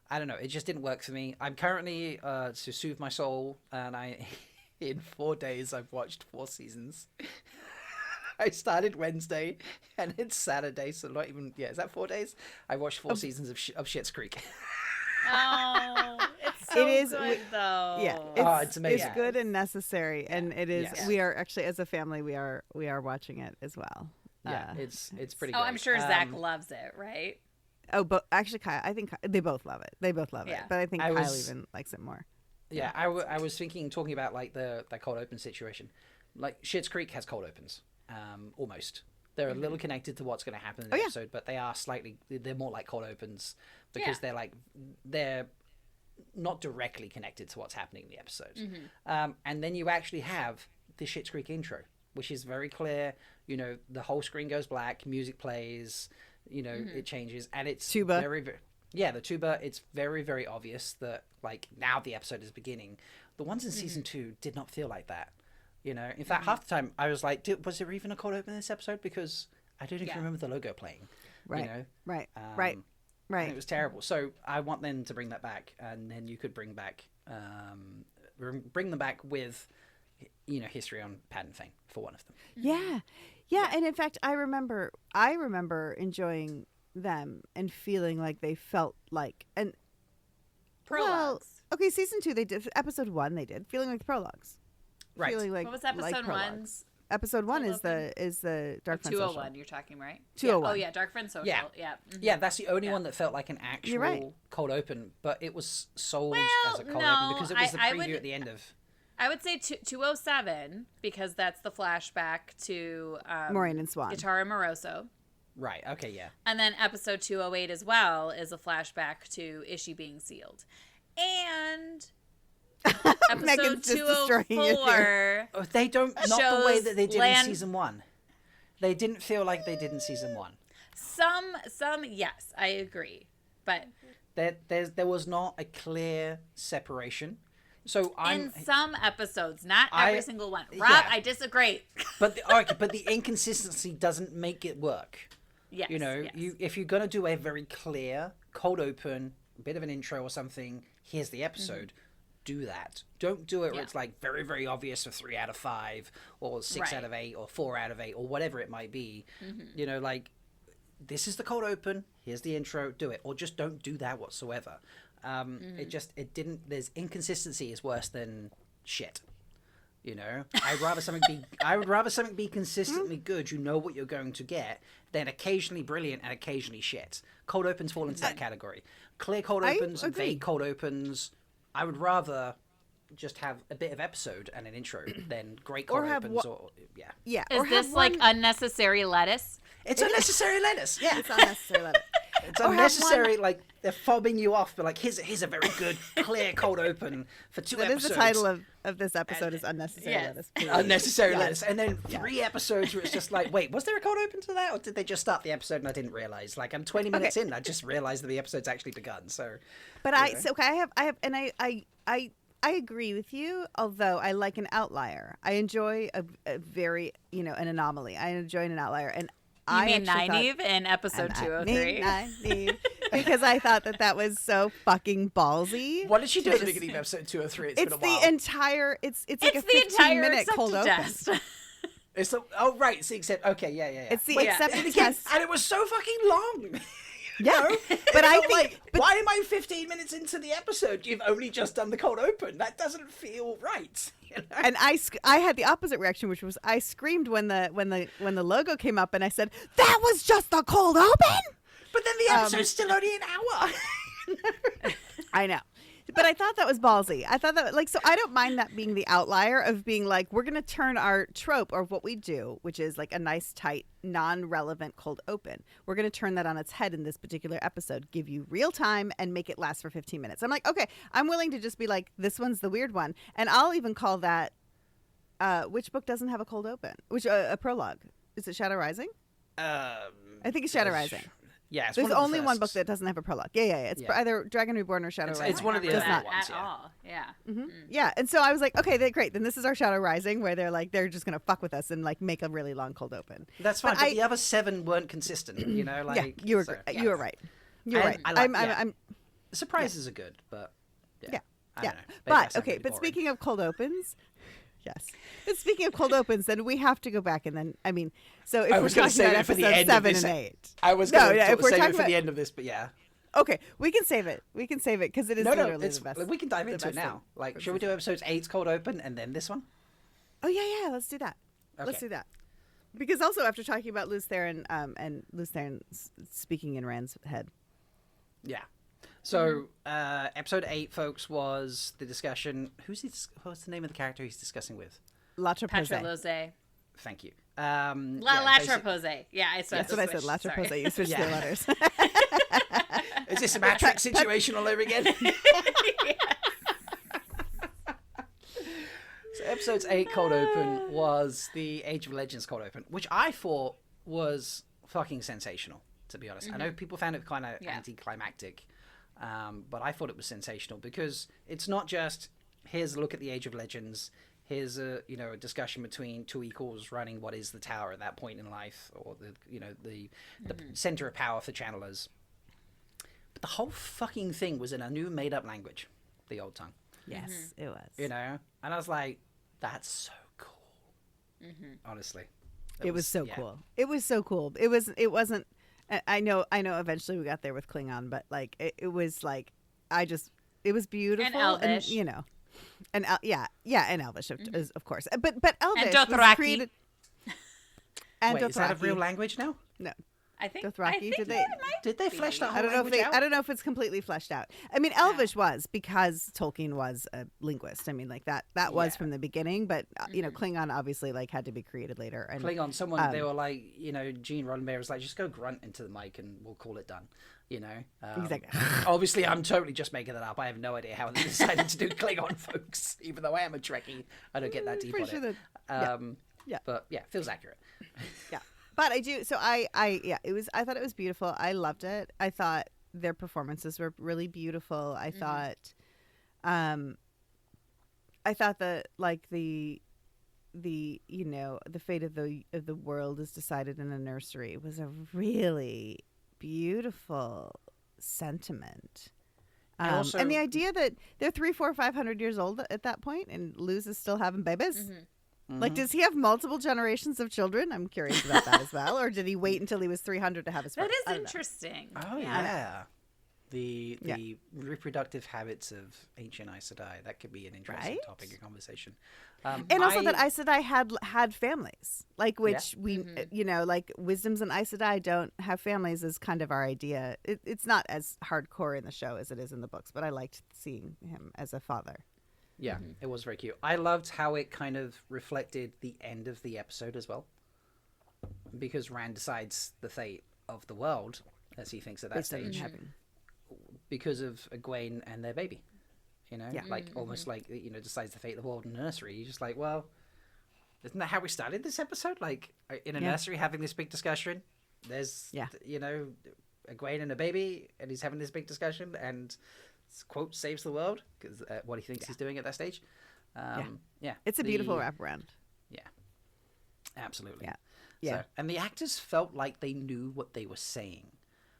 I don't know, it just didn't work for me. I'm currently to soothe my soul, and in 4 days I've watched 4 seasons. I started Wednesday and it's Saturday, so not even is that 4 days? I watched 4 seasons of Schitt's Creek. Oh, it's so good though. Yeah, it's amazing. It's good and necessary, and it is. Yes. We are actually, as a family, we are watching it as well. Yeah, it's pretty. Oh, great. I'm sure Zach loves it, right? Oh, but actually, Kyle, I think they both love it. They both love it, but I think Kyle even likes it more. Yeah, I was talking about like the cold open situation. Like Schitt's Creek has cold opens, almost. They're a little connected to what's going to happen in the episode, but they're more like cold opens because they're not directly connected to what's happening in the episode. And then you actually have the Schitt's Creek intro, which is very clear. The whole screen goes black, music plays, it changes, and it's tuba. Very, very, the tuba. It's very, very obvious that like now the episode is beginning. The ones in season 2 did not feel like that. In fact, half the time I was like, was there even a cold open in this episode? Because I don't even remember the logo playing. Right. Right. And it was terrible. So I want them to bring that back, and then you could bring them back with, history on Poddenfane for one of them. Yeah. And in fact, I remember enjoying them and feeling like they felt like prologues. Well, okay, season 2 they did. Episode 1 they did feeling like the prologues. Right. Feeling like, what was episode like 1's? Episode 1 is the Dark Friend 201 Social. you're talking, right? 201. Oh yeah, Dark Friend Social. Yeah. Yeah, that's the only one that felt like an actual cold open, but it was sold as a cold open because it was the preview at the end of. I would say 207 because that's the flashback to Maureen and Swan. Guitar Amoroso. Right. Okay. Yeah. And then episode 208 as well is a flashback to Ishii being sealed, and episode 204. They don't not the way that they did in season 1. They didn't feel like they did in season 1. Some yes, I agree, but there was not a clear separation. So in some episodes, not every single one. Rob, I disagree. But the inconsistency doesn't make it work. Yes, if you're gonna do a very clear cold open, a bit of an intro or something, here's the episode. Do that. Don't do it where it's like very, very obvious for 3 out of 5 or 6 out of 8 or 4 out of 8 or whatever it might be. Like this is the cold open. Here's the intro. Do it, or just don't do that whatsoever. It didn't. There's inconsistency is worse than shit. I'd rather something be consistently good. You know what you're going to get, than occasionally brilliant and occasionally shit. Cold opens fall into that category. Clear cold opens, vague cold opens. I would rather just have a bit of episode and an intro than great Or cold have opens or yeah. Yeah. Is or this have like one- unnecessary lettuce? It's unnecessary lettuce. Yeah. It's unnecessary lettuce. It's Or have unnecessary, like they're fobbing you off, but like here's a very good, clear cold open for 2 That is episodes. the title of this episode is unnecessary Yes. lettuce. please. Unnecessary Yes. lettuce, and then 3 episodes where it's just like, wait, was there a cold open to that, or did they just start the episode and I didn't realize? Like I'm 20 minutes in, I just realized that the episode's actually begun. So, But I have and I agree with you, although I like an outlier. I enjoy a very, an anomaly. I enjoy an outlier. And You mean Nynaeve in episode 203? Nynaeve, because I thought that was so fucking ballsy. what did she do at the beginning of episode 2 or 3? It's been a while. the entire, it's like a It's the entire 15-minute cold open. test. It's the it's the except okay, yeah. It's the Wait, acceptance and again, test. and it was so fucking long. Yeah, but but I felt think, like, but why am I 15 minutes into the episode? You've only just done the cold open. That doesn't feel right. You know? and I had the opposite reaction, which was I screamed when the logo came up, and I said that was just the cold open. But then the episode's still only an hour. I know. But I thought that was ballsy. I thought that, so I don't mind that being the outlier of being like, we're going to turn our trope or what we do, which is like a nice, tight, non-relevant cold open. We're going to turn that on its head in this particular episode, give you real time and make it last for 15 minutes. I'm like, okay, I'm willing to just be like, this one's the weird one. And I'll even call that, which book doesn't have a cold open? Which, a prologue? Is it Shadow Rising? I think it's Shadow Rising. Yeah, it's There's one of the only one book firsts. that doesn't have a prologue. Yeah. It's Yeah. either Dragon Reborn or Shadow Rising. It's one of the Remember earlier that ones, at yeah. all. Yeah. Yeah, and so I was like, okay, great. Then this is our Shadow Rising, where they're just gonna fuck with us and like make a really long cold open. That's fine, But but I- the other 7 weren't consistent. You know, like Yeah, you were so, you were right. You're right. I like- I'm Surprises are good, but yeah. I Yeah. don't know. Maybe But I sound okay, really but boring. speaking of cold opens, yes. But speaking of cold opens, then we have to go back and then so if I we're was gonna talking save about it for the episode end of 7 this and e- 8. I was No, going yeah, to if we're save it talking for the about- end of this, but yeah. Okay, we can save it. We can save it because it is No, literally it's, the best. we can dive the into it best now. thing. Like, should we do episodes 8's cold open and then this one? Oh yeah, let's do that. Let's Okay. do that. Because also after talking about Luz Theron and Luz Theron speaking in Rand's head. Yeah. So, episode 8, folks, was the discussion. What's the name of the character he's discussing with? La Trapose. Petra Lose. Thank you. La basic- Trapose. Yeah, I saw That's what I said. La Sorry. Trapose. You switched Yeah. the letters. Is this a Matrix situation all over again? So episode's 8 cold open was the Age of Legends cold open, which I thought was fucking sensational, to be honest. I know people found it kind of Yeah. anticlimactic, but I thought it was sensational because it's not just, here's a look at the Age of Legends, here's a discussion between two equals running what is the tower at that point in life, or the center of power for channelers. But the whole fucking thing was in a new made-up language, the old tongue. Yes, it was. And I was like, that's so cool. Honestly. It was so yeah. cool. It was so cool. It wasn't. I know. Eventually we got there with Klingon, but like it was like it was beautiful Elvish. and and Elvish of course. But Elvish And was Dothraki. created. And Wait, is that a Dothraki. real language now? No. I think Dothraki, did they- it might Did they be. flesh that I whole don't know if language out? I don't know if it's completely fleshed out. I mean, Elvish was because Tolkien was a linguist. I mean, like that was Yeah. from the beginning. But Klingon obviously like had to be created later. And Klingon, they were like, Gene Roddenberry was like, just go grunt into the mic and we'll call it done. Exactly. Obviously, I'm totally just making that up. I have no idea how they decided to do Klingon, folks. Even though I am a Trekkie, I don't get that deep on Pretty sure it. yeah. But yeah, feels accurate. Yeah. But I do. So I thought it was beautiful. I loved it. I thought their performances were really beautiful. I thought that like the fate of the world is decided in a nursery was a really beautiful sentiment. Also- And the idea that they're 300, 400, 500 years old at that point and Luz is still having babies. Like, does he have multiple generations of children? I'm curious about that as well. Or did he wait until he was 300 to have his first? That I is don't know. interesting. Oh, yeah. The reproductive habits of ancient Aes Sedai, that could be an interesting Right? topic of conversation. And also that Aes Sedai had families, like, which we, you know, like wisdoms and Aes Sedai don't have families is kind of our idea. It's not as hardcore in the show as it is in the books, but I liked seeing him as a father. Yeah, it was very cute. I loved how it kind of reflected the end of the episode as well, because Rand decides the fate of the world, as he thinks at that Based on stage, having- because of Egwene and their baby. You know, like almost like, you know, decides the fate of the world in a nursery. You're just like, well, isn't that how we started this episode? Like in a nursery having this big discussion. There's, you know, Egwene and a baby, and he's having this big discussion, and quote saves the world because what he thinks he's doing at that stage. It's a beautiful wraparound. Yeah, absolutely. Yeah. So, and the actors felt like they knew what they were saying,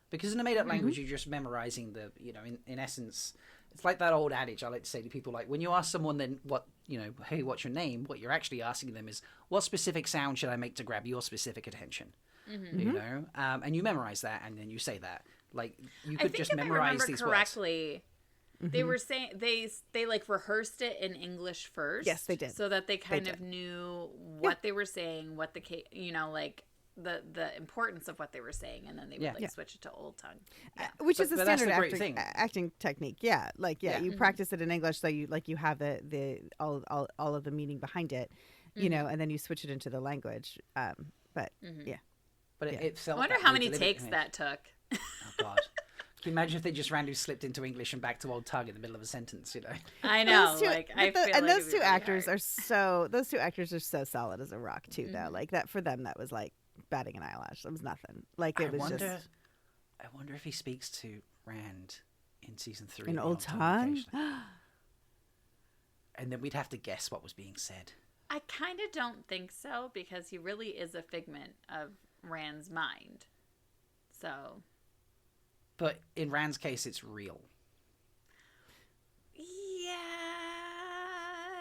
because in a made-up language, you're just memorizing the, you know, in essence, it's like that old adage I like to say to people, like, when you ask someone then what, you know, hey, what's your name? What you're actually asking them is, what specific sound should I make to grab your specific attention? You know, and you memorize that, and then you say that. Like, you could just memorize these correctly, words. They were saying they like rehearsed it in English first. Yes, they did. So that they kind of knew what they were saying, what the, you know, like the importance of what they were saying, and then they would switch it to Old Tongue. Which is a standard thing. acting technique. Yeah, like you practice it in English, so you have the all of the meaning behind it, you know, and then you switch it into the language. But it felt. I wonder how many takes that took. Oh God. Can you imagine if they just randomly slipped into English and back to Old Tongue in the middle of a sentence? You know. I know. Those two actors are so solid as a rock too. Though, like that for them, that was like batting an eyelash. It was nothing. Like it was just. I wonder if he speaks to Rand in season 3 in Old Tongue. And then we'd have to guess what was being said. I kind of don't think so, because he really is a figment of Rand's mind. So. But in Rand's case, it's real. Yeah.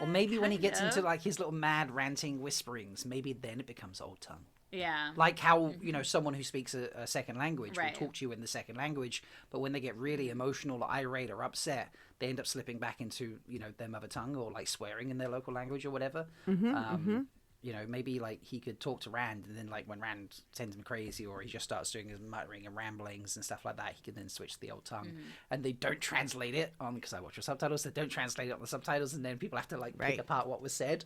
Or maybe when he gets into like his little mad ranting whisperings, maybe then it becomes Old Tongue. Yeah. Like how, you know, someone who speaks a second language will talk to you in the second language, but when they get really emotional or irate or upset, they end up slipping back into, you know, their mother tongue or like swearing in their local language or whatever. You know, maybe like he could talk to Rand, and then like when Rand sends him crazy or he just starts doing his muttering and ramblings and stuff like that, he can then switch to the Old Tongue. And they don't translate it on, because I watch your subtitles, they don't translate it on the subtitles, and then people have to like pick apart what was said,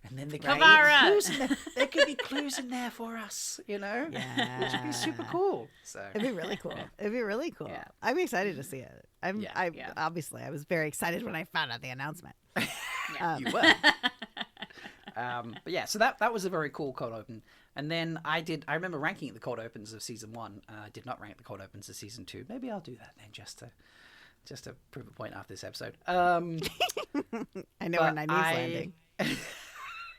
and then they could there could be clues in there for us, you know, which would be super cool. So it'd be really cool. It'd be really cool. Yeah. I'm excited to see it. Obviously I was very excited when I found out the announcement. You were. But yeah, so that was a very cool cold open. And then I remember ranking the cold opens of season 1. I did not rank the cold opens of season 2. Maybe I'll do that then, just to prove a point after this episode. I know where Nynaeve's landing.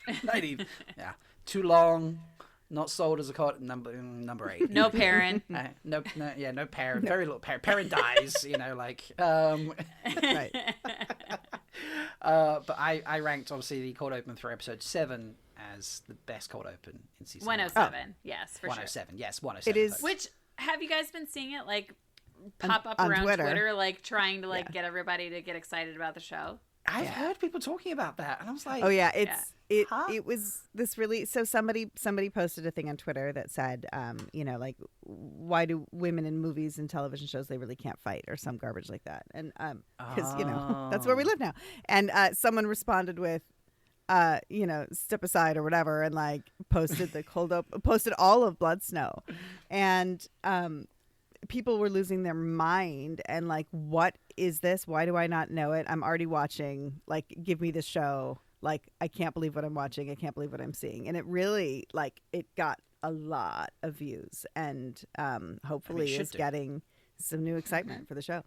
Nynaeve, yeah, too long, not sold as a cold number 8. No parent. No parent. Very little parent. Parent dies. You know, like Right. But I ranked obviously the cold open for episode 7 as the best cold open in season 107. Yes, for 107. Yes, 107. It is. Which, have you guys been seeing it like pop up on around Twitter, like trying to like get everybody to get excited about the show? I've heard people talking about that, and I was like, oh yeah, it was this really. So somebody posted a thing on Twitter that said, you know, like, why do women in movies and television shows, they really can't fight, or some garbage like that, and because you know that's where we live now. And someone responded with, you know, step aside or whatever, and like posted posted all of Blood Snow, and people were losing their mind and like, what is this? Why do I not know it? I'm already watching. Like, give me this show. Like, I can't believe what I'm watching. I can't believe what I'm seeing. And it really, like, it got a lot of views, and hopefully is getting some new excitement for the show.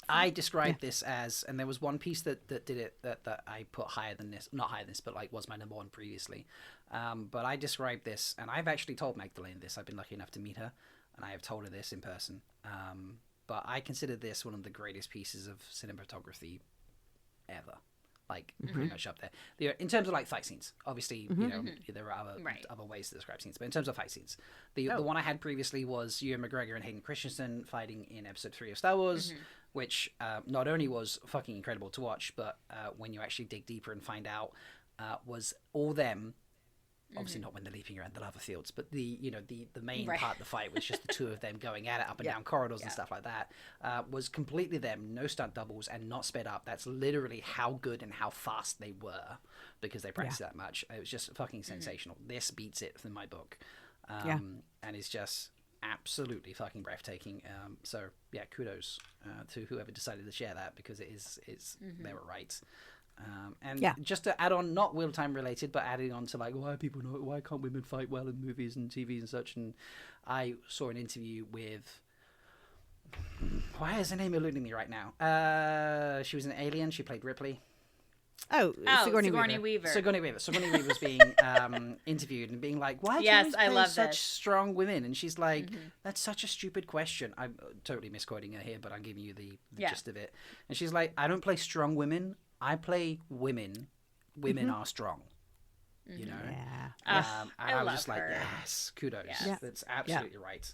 I described this as, and there was one piece that did it that I put higher than this, not higher than this, but like was my number 1 previously. But I described this, and I've actually told Magdalene this. I've been lucky enough to meet her, and I have told her this in person. But I consider this one of the greatest pieces of cinematography ever. like pretty much up there. In terms of like fight scenes, obviously, you know, there are other ways to describe scenes, but in terms of fight scenes, the one I had previously was Ewan McGregor and Hayden Christensen fighting in Episode 3 of Star Wars, which not only was fucking incredible to watch, but when you actually dig deeper and find out, was all them. Obviously not when they're leaping around the lava fields, but the main part of the fight was just the two of them going at it up and down corridors and stuff like that. Was completely them, no stunt doubles and not sped up. That's literally how good and how fast they were because they practiced that much. It was just fucking sensational. This beats it in my book, and it's just absolutely fucking breathtaking. So yeah, kudos to whoever decided to share that because they were right. And just to add on, not wheel time related, but adding on to like why can't women fight well in movies and TVs and such. And I saw an interview with, why is her name eluding me right now? She was an Alien. She played Ripley. Sigourney Weaver. Sigourney Weaver's being interviewed and being like, why do you always play such strong women? And she's like, that's such a stupid question. I'm totally misquoting her here, but I'm giving you the gist of it. And she's like, I don't play strong women. I play women. Women are strong. You know? Yeah. And I was just like, yes, kudos. Yes. That's absolutely right.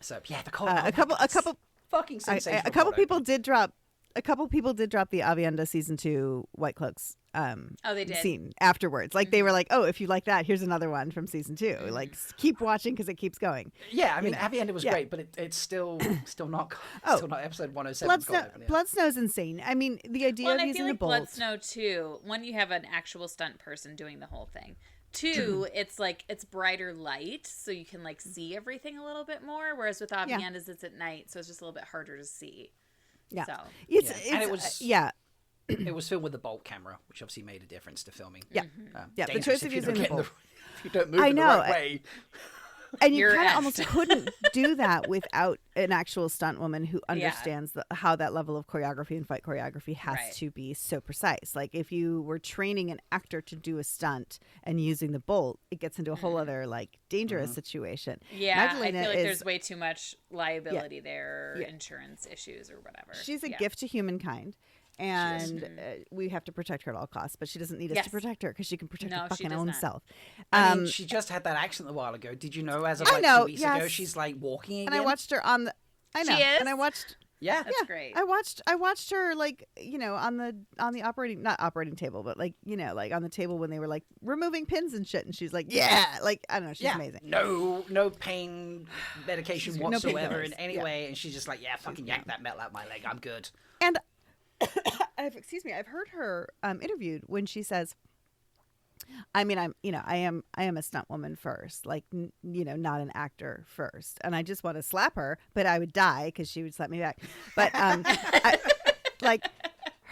So yeah, the cold. A couple fucking sensational. A couple people did drop the Avienda season 2 White Cloaks they did scene afterwards. Like they were like, oh, if you like that, here's another one from season 2. Like keep watching because it keeps going. Yeah, I mean, Avienda was great, but it's still not episode 107. Blood Snow's insane. I mean, the idea of using the bolt. Blood Snow too. One, you have an actual stunt person doing the whole thing. 2, it's like it's brighter light, so you can like see everything a little bit more. Whereas with Avienda's, it's at night, so it's just a little bit harder to see. Yeah, so. It was filmed with the bolt camera, which obviously made a difference to filming. Yeah, the choice of using the bolt. If you don't move in the right way. And you kind of almost couldn't do that without an actual stunt woman who understands how that level of choreography and fight choreography has to be so precise. Like if you were training an actor to do a stunt and using the bolt, it gets into a whole other like dangerous situation. Yeah, I feel like there's way too much liability there, or insurance issues or whatever. She's a gift to humankind. And we have to protect her at all costs, but she doesn't need us to protect her because she can protect her fucking own self. I mean, she just had that accent a while ago. Did you know? As of like 2 weeks ago, she's like walking again. And I watched her on the. I know. She is? And I watched. Yeah, that's great. I watched her like on the operating, not operating table, but like like on the table when they were like removing pins and shit, and she's like like I don't know, she's amazing. No pain medication whatsoever in any way, and she's just like fucking yank that metal out my leg. I'm good. And I've heard her interviewed when she says, I mean, I am a stunt woman first, like, not an actor first. And I just want to slap her, but I would die because she would slap me back. But like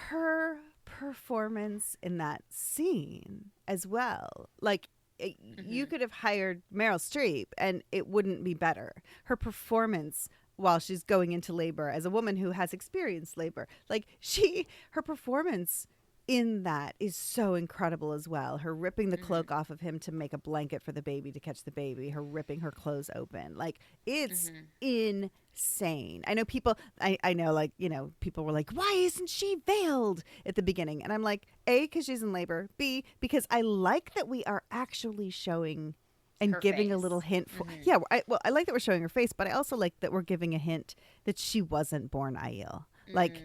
her performance in that scene as well, like you could have hired Meryl Streep and it wouldn't be better. Her performance while she's going into labor as a woman who has experienced labor, like her performance in that is so incredible as well. Her ripping the cloak off of him to make a blanket for the baby to catch the baby, her ripping her clothes open, like it's insane. I know people people were like, why isn't she veiled at the beginning? And I'm like, A, because she's in labor, B, because I like that we are actually showing and her giving face. A little hint for I like that we're showing her face, but I also like that we're giving a hint that she wasn't born Aiel. Like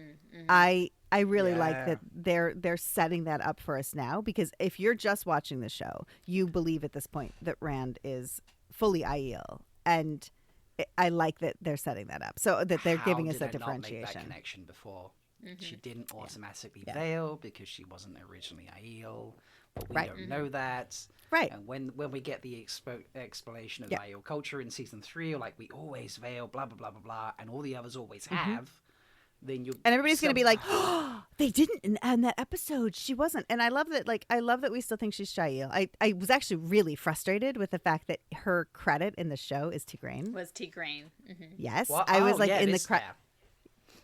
I really like that they're setting that up for us now, because if you're just watching the show, you believe at this point that Rand is fully Aiel, and I like that they're setting that up so that they're giving us that differentiation. Not make that connection before? She didn't automatically veil because she wasn't originally Aiel, but we don't know that. Right. And when we get the explanation of Aiel culture in season 3, or like we always veil, blah blah blah blah blah, and all the others always have. Then and everybody's going to be like, oh, they didn't in that episode. She wasn't. And I love that we still think she's Shael. I was actually really frustrated with the fact that her credit in the show is Tigraine. Was Tigraine. Yes. Well, I was like in the credit.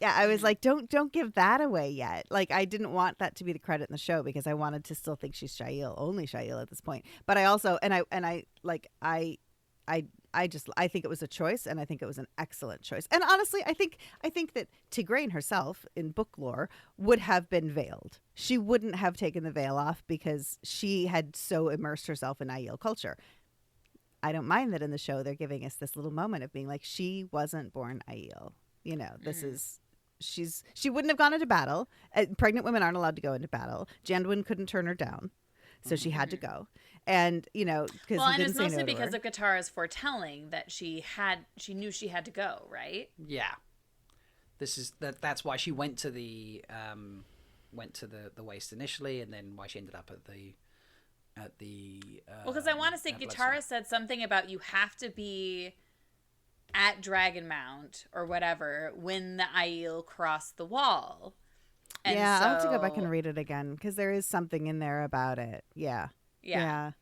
Yeah, I was like, don't give that away yet. Like, I didn't want that to be the credit in the show because I wanted to still think she's Shael, only Shael at this point. But I also, and I I think it was a choice, and I think it was an excellent choice. And honestly, I think that Tigraine herself in book lore would have been veiled. She wouldn't have taken the veil off because she had so immersed herself in Aiel culture. I don't mind that in the show they're giving us this little moment of being like, she wasn't born Aiel. You know, this is she wouldn't have gone into battle. Pregnant women aren't allowed to go into battle. Janduin couldn't turn her down, so she had to go. And you know, because and it was mostly because of Katara's foretelling that she knew she had to go, right? Yeah, that's why she went to the waste initially, and then why she ended up at the well, because I want to say Katara said something about you have to be at Dragonmount or whatever when the Aiel crossed the wall. And yeah, I'll have to go back and read it again because there is something in there about it. Yeah.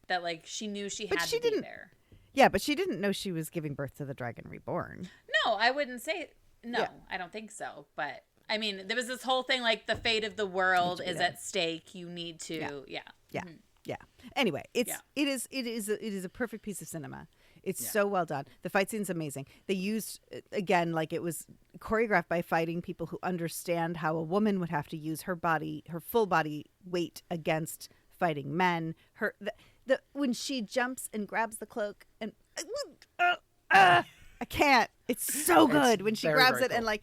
That like she knew she had to be there. Yeah, but she didn't know she was giving birth to the Dragon Reborn. No, I wouldn't say no. Yeah. I don't think so. But I mean, there was this whole thing like the fate of the world is at stake. You need to, yeah. Mm-hmm. Yeah. Anyway, it is a perfect piece of cinema. It's so well done. The fight scene's amazing. They used, again, like it was choreographed by fighting people who understand how a woman would have to use her body, her full body weight against fighting men. When she jumps and grabs the cloak and I can't. It's so good when she grabs it cool. And like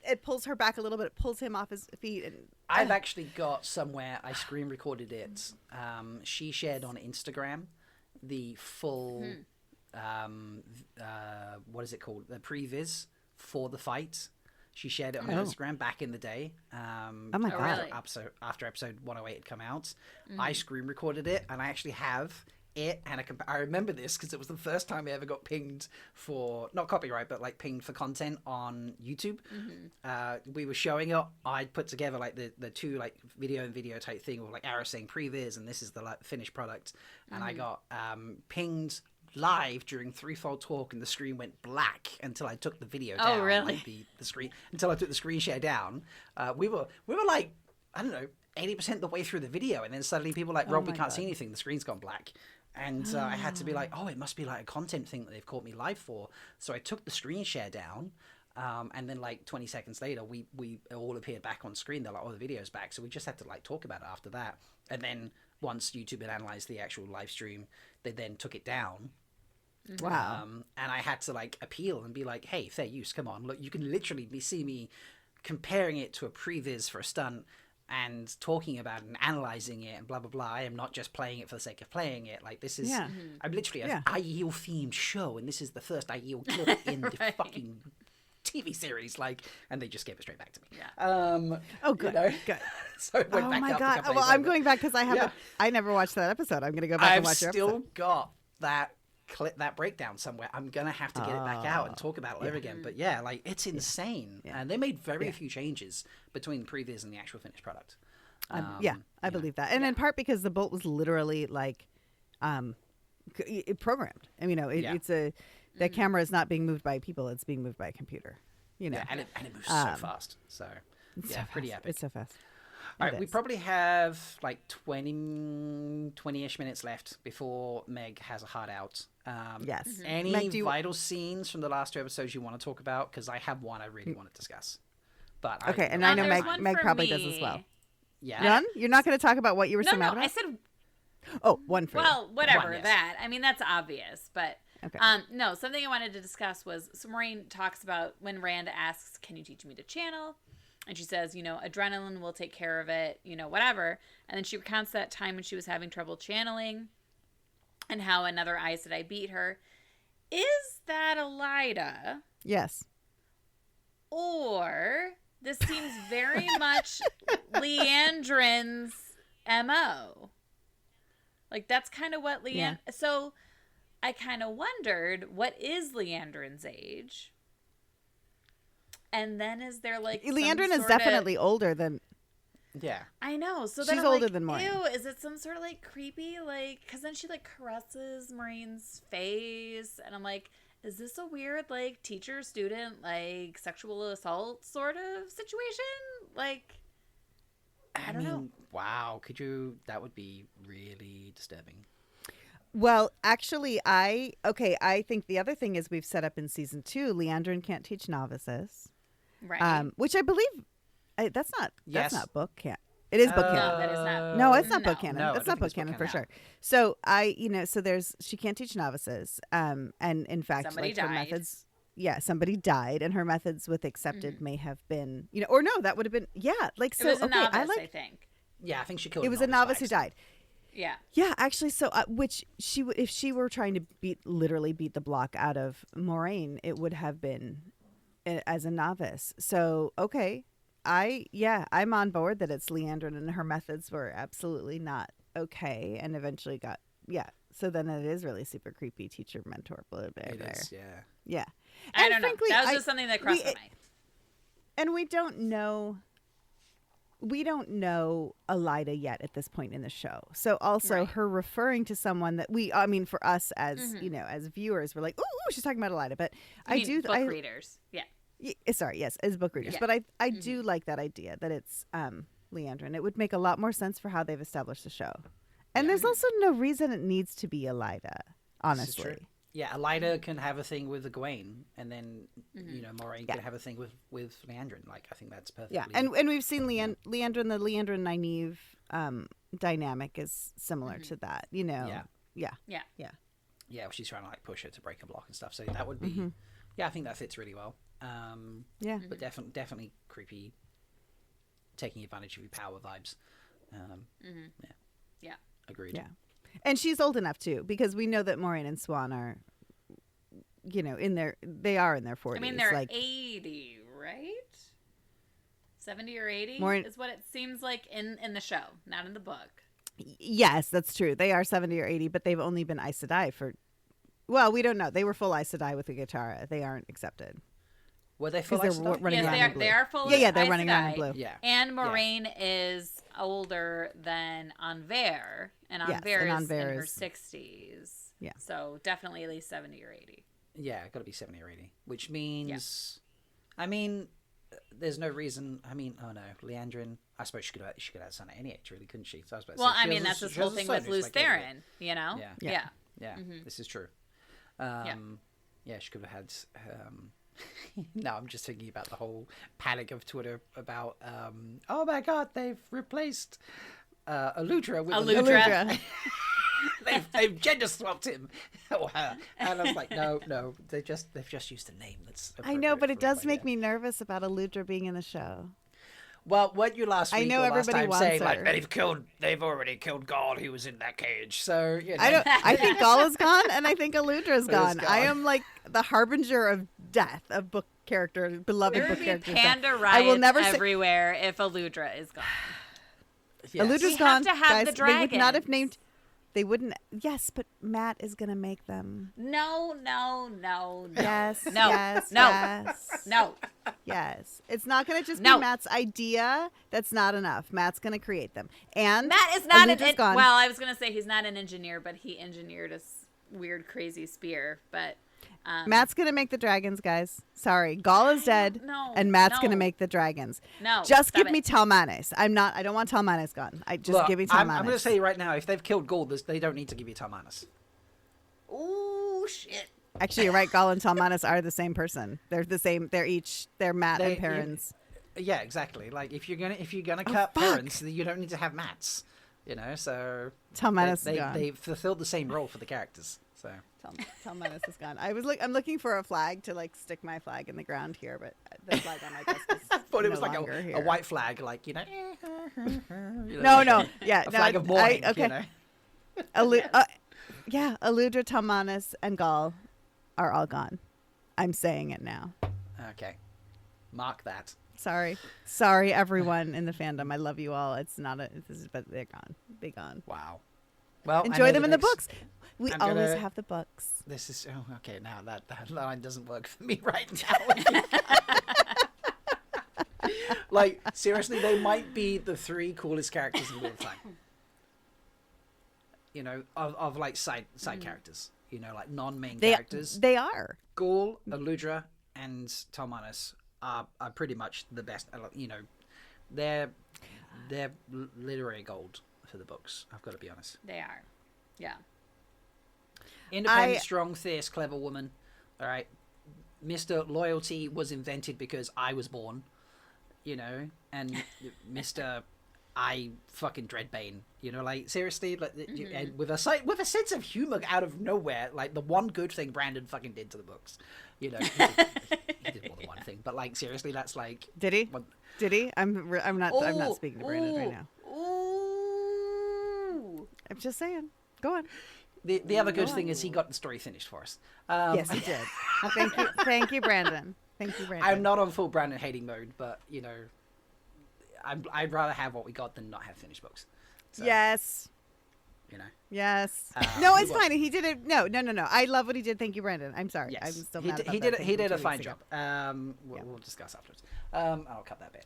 it pulls her back a little bit. It pulls him off his feet. And I've actually got somewhere I screen recorded it. She shared on Instagram the full what is it called? The previs for the fight. She shared it on Instagram back in the day. Oh my god! Really? After episode 108 had come out, I screen recorded it, and I actually have it. And I remember this because it was the first time I ever got pinged for not copyright, but like pinged for content on YouTube. We were showing it. I'd put together like the two like video and video type thing with like arrow saying previs, and this is the like finished product. And I got pinged live during threefold talk, and the screen went black until I took the video down. Oh, really? Like the screen until I took the screen share down. We were like, I don't know, 80% the way through the video, and then suddenly people were like, Rob, we can't see anything. The screen's gone black. And I had to be like, oh, it must be like a content thing that they've caught me live for. So I took the screen share down, and then like 20 seconds later, we all appeared back on screen. They're like, oh, the video's back. So we just had to like talk about it after that. And then once YouTube had analyzed the actual live stream, they then took it down. Wow. And I had to like appeal and be like, hey, fair use, come on. Look, you can literally see me comparing it to a previs for a stunt and talking about it and analyzing it and blah, blah, blah. I am not just playing it for the sake of playing it. Like, this is, I'm literally an Aiel themed show, and this is the first Aiel clip in the fucking TV series. Like, and they just gave it straight back to me. Yeah. Oh, good. You know? Good. So it went back my up god. Well, I'm going back because I haven't. I never watched that episode. I'm going to go back and watch your episode. I've still got that clip, that breakdown somewhere. I'm gonna have to get it back out and talk about it over again. But yeah, like it's insane. And they made very few changes between the previs and the actual finished product. I believe that, and in part because the bolt was literally like programmed. I mean, it's the camera is not being moved by people; it's being moved by a computer. You know, and it moves so fast. So pretty epic. It's so fast. All right, we probably have like 20-ish minutes left before Meg has a hard out. Yes. Any Meg, vital scenes from the last two episodes you want to talk about? Because I have one I really want to discuss. But okay, and I know Meg probably does as well. Yeah. None? You're not going to talk about what you were so mad about? I said... Oh, one for you. Well, whatever, One, yes. that. I mean, that's obvious, but... Okay. No, something I wanted to discuss was... So Maureen talks about when Rand asks, can you teach me to channel? And she says, adrenaline will take care of it, whatever. And then she recounts that time when she was having trouble channeling and how another Aes Sedai beat her. Is that Elida? Yes. Or this seems very much Leandrin's MO. Like, that's kind of what Leandrin... Yeah. So I kind of wondered, what is Leandrin's age? And then is there like Leandrin is definitely older than. Yeah. I know. So she's older than Maureen. Ew, is it some sort of like creepy because then she like caresses Maureen's face, and I'm like, is this a weird like teacher student like sexual assault sort of situation? Like, I don't know. Wow, could you? That would be really disturbing. Well, actually, I think the other thing is we've set up in season 2, Leandrin can't teach novices, Right. which I believe that's Yes. not book canon. It is book No, canon. that is not. No, it's not No. book canon. No, I That's don't not think book it's book canon for canon. sure. So so there's she can't teach novices. And in fact, Somebody like her died. methods. Yeah, somebody died, and her methods with accepted may have been, or no, that would have been like It so. was a Okay, novice, I like I think. Yeah, I think she killed. it was a novice by who died. Yeah. Yeah, actually, so which if she were trying to literally beat the block out of Moraine, it would have been as a novice. So okay, I'm on board that it's Leandrin and her methods were absolutely not okay, and eventually got So then it is really super creepy teacher mentor blah, blah, It blah. is, yeah. Yeah. I And don't know. frankly, That was just something that crossed my mind. And we don't know Elida yet at this point in the show. So also Right. her referring to someone that for us as, as viewers, we're like, ooh, she's talking about Elida. But Book readers. Yeah. Sorry, yes, as book readers. Yeah. But I do like that idea that it's Leandrin. It would make a lot more sense for how they've established the show. And there's also no reason it needs to be Elida, This is true. honestly. Yeah, Elida can have a thing with Egwene, and then Moraine can have a thing with Leandrin. Like, I think that's perfect. Yeah, and we've seen Leandrin, the Leandrin Nynaeve dynamic is similar to that, Yeah. Yeah. Yeah, she's trying to like push her to break a block and stuff. So that would be, I think that fits really well. Yeah. But definitely creepy, taking advantage of your power vibes. Yeah. Agreed. Yeah. And she's old enough too, because we know that Moraine and Swan are, they are in their 40s. I mean, they're like 80, right? 70 or 80 Maureen- is what it seems like in the show, not in the book. Yes, that's true. They are 70 or 80, but they've only been Aes Sedai for, well, we don't know. They were full Aes Sedai with the Guitarra. They aren't accepted. Were they full Because they're Aes Sedai? running Yes, around they are, in blue. they are full Yeah, they're Aes running around in Sedai. blue. Yeah. And Moraine is older than Anver, and Yes, Anver and is in Anver her is- 60s. Yeah. So definitely at least 70 or 80. Yeah, got to be 70 or 80. Which means, I mean, there's no reason. I mean, oh no, Leandrin. I suppose she could have had son at any age, really, couldn't she? So I suppose. Well, so I she mean, has that's this she whole has a thing son with who's Luce like 80. Theron, you know? Yeah. Yeah. This is true. Yeah, she could have had. No, I'm just thinking about the whole panic of Twitter about, oh my god, they've replaced Aludra with Aludra. they've gender swapped him or her, and I was like, no, they've just used a name that's. I know, but it does make me. me nervous about Aludra being in the show. Well, weren't you last week? I know or last everybody time wants saying her. like they've already killed God who was in that cage. So you know. I think Gala's gone, and I think Aludra's gone. gone. I am like the harbinger of death of book characters, beloved There book would be characters. panda I will riots never say everywhere if Aludra is gone. Yes. Aludra's We have gone. to have guys. the They would not have dragons. named. They wouldn't. Yes, but Matt is gonna make them. No. Yes. No. Yes. No. Yes. No. Yes. It's not gonna just No. be Matt's idea. That's not enough. Matt's gonna create them. And Matt is not Aludra's gone. well, I was going to say he's not an engineer, but he engineered a weird, crazy spear. But Matt's gonna make the dragons, guys. Sorry, Gaul is dead, No, and Matt's gonna no. make the dragons. No, just stop give me it. Talmanes. I don't want Talmanes gone. Look, give me Talmanes. I'm going to say right now, if they've killed Gaul, they don't need to give you Talmanes. oh shit. Actually, you're right. Gaul and Talmanes are the same person. They're the same. They're Matt They- and Perrins. Yeah, exactly. Like if you're gonna cut fuck. parents, you don't need to have Mats. You know, so Talmanes they is gone. they fulfilled the same role for the characters. So Talmanes is gone. I'm looking for a flag to like stick my flag in the ground here, but the flag on my desk is I thought it no was like longer a here. white flag, like you know. No, yeah, a no, flag of mourning. okay. You know? Aludra, Talmanes, and Gaul are all gone. I'm saying it now. Okay, mark that. Sorry, everyone in the fandom. I love you all. It's not but they're gone. Be gone. Wow. Well, I Enjoy know them in the next- books. We I'm always gonna- have the books. This is okay. Now that line doesn't work for me right now. Like seriously, they might be the 3 coolest characters in all time. You know, of like side characters. You know, like non-main characters. They are. Gaul, Aludra, and Talmanes are pretty much the best. You know, they're literary gold for the books. I've got to be honest. They are. Yeah. Independent, strong, fierce, clever woman. All right. Mr. Loyalty was invented because I was born, and Mr. I fucking dread Bane, like seriously, like and with a sense of humor out of nowhere, like the one good thing Brandon fucking did to the books, he did more than one thing, but like seriously, that's like did he? Did he? I'm not speaking to Brandon right now. Ooh. I'm just saying. Go on. The other good thing is he got the story finished for us. Yes, he did. Thank you, Brandon. Thank you, Brandon. I'm not on full Brandon hating mode, but I'd rather have what we got than not have finished books. So, yes. Yes. No, it's fine. He did it. No. I love what he did. Thank you, Brandon. I'm sorry. Yes. I'm still mad about he that did. He did a 2 fine weeks job. ago. We'll discuss afterwards. I'll cut that bit.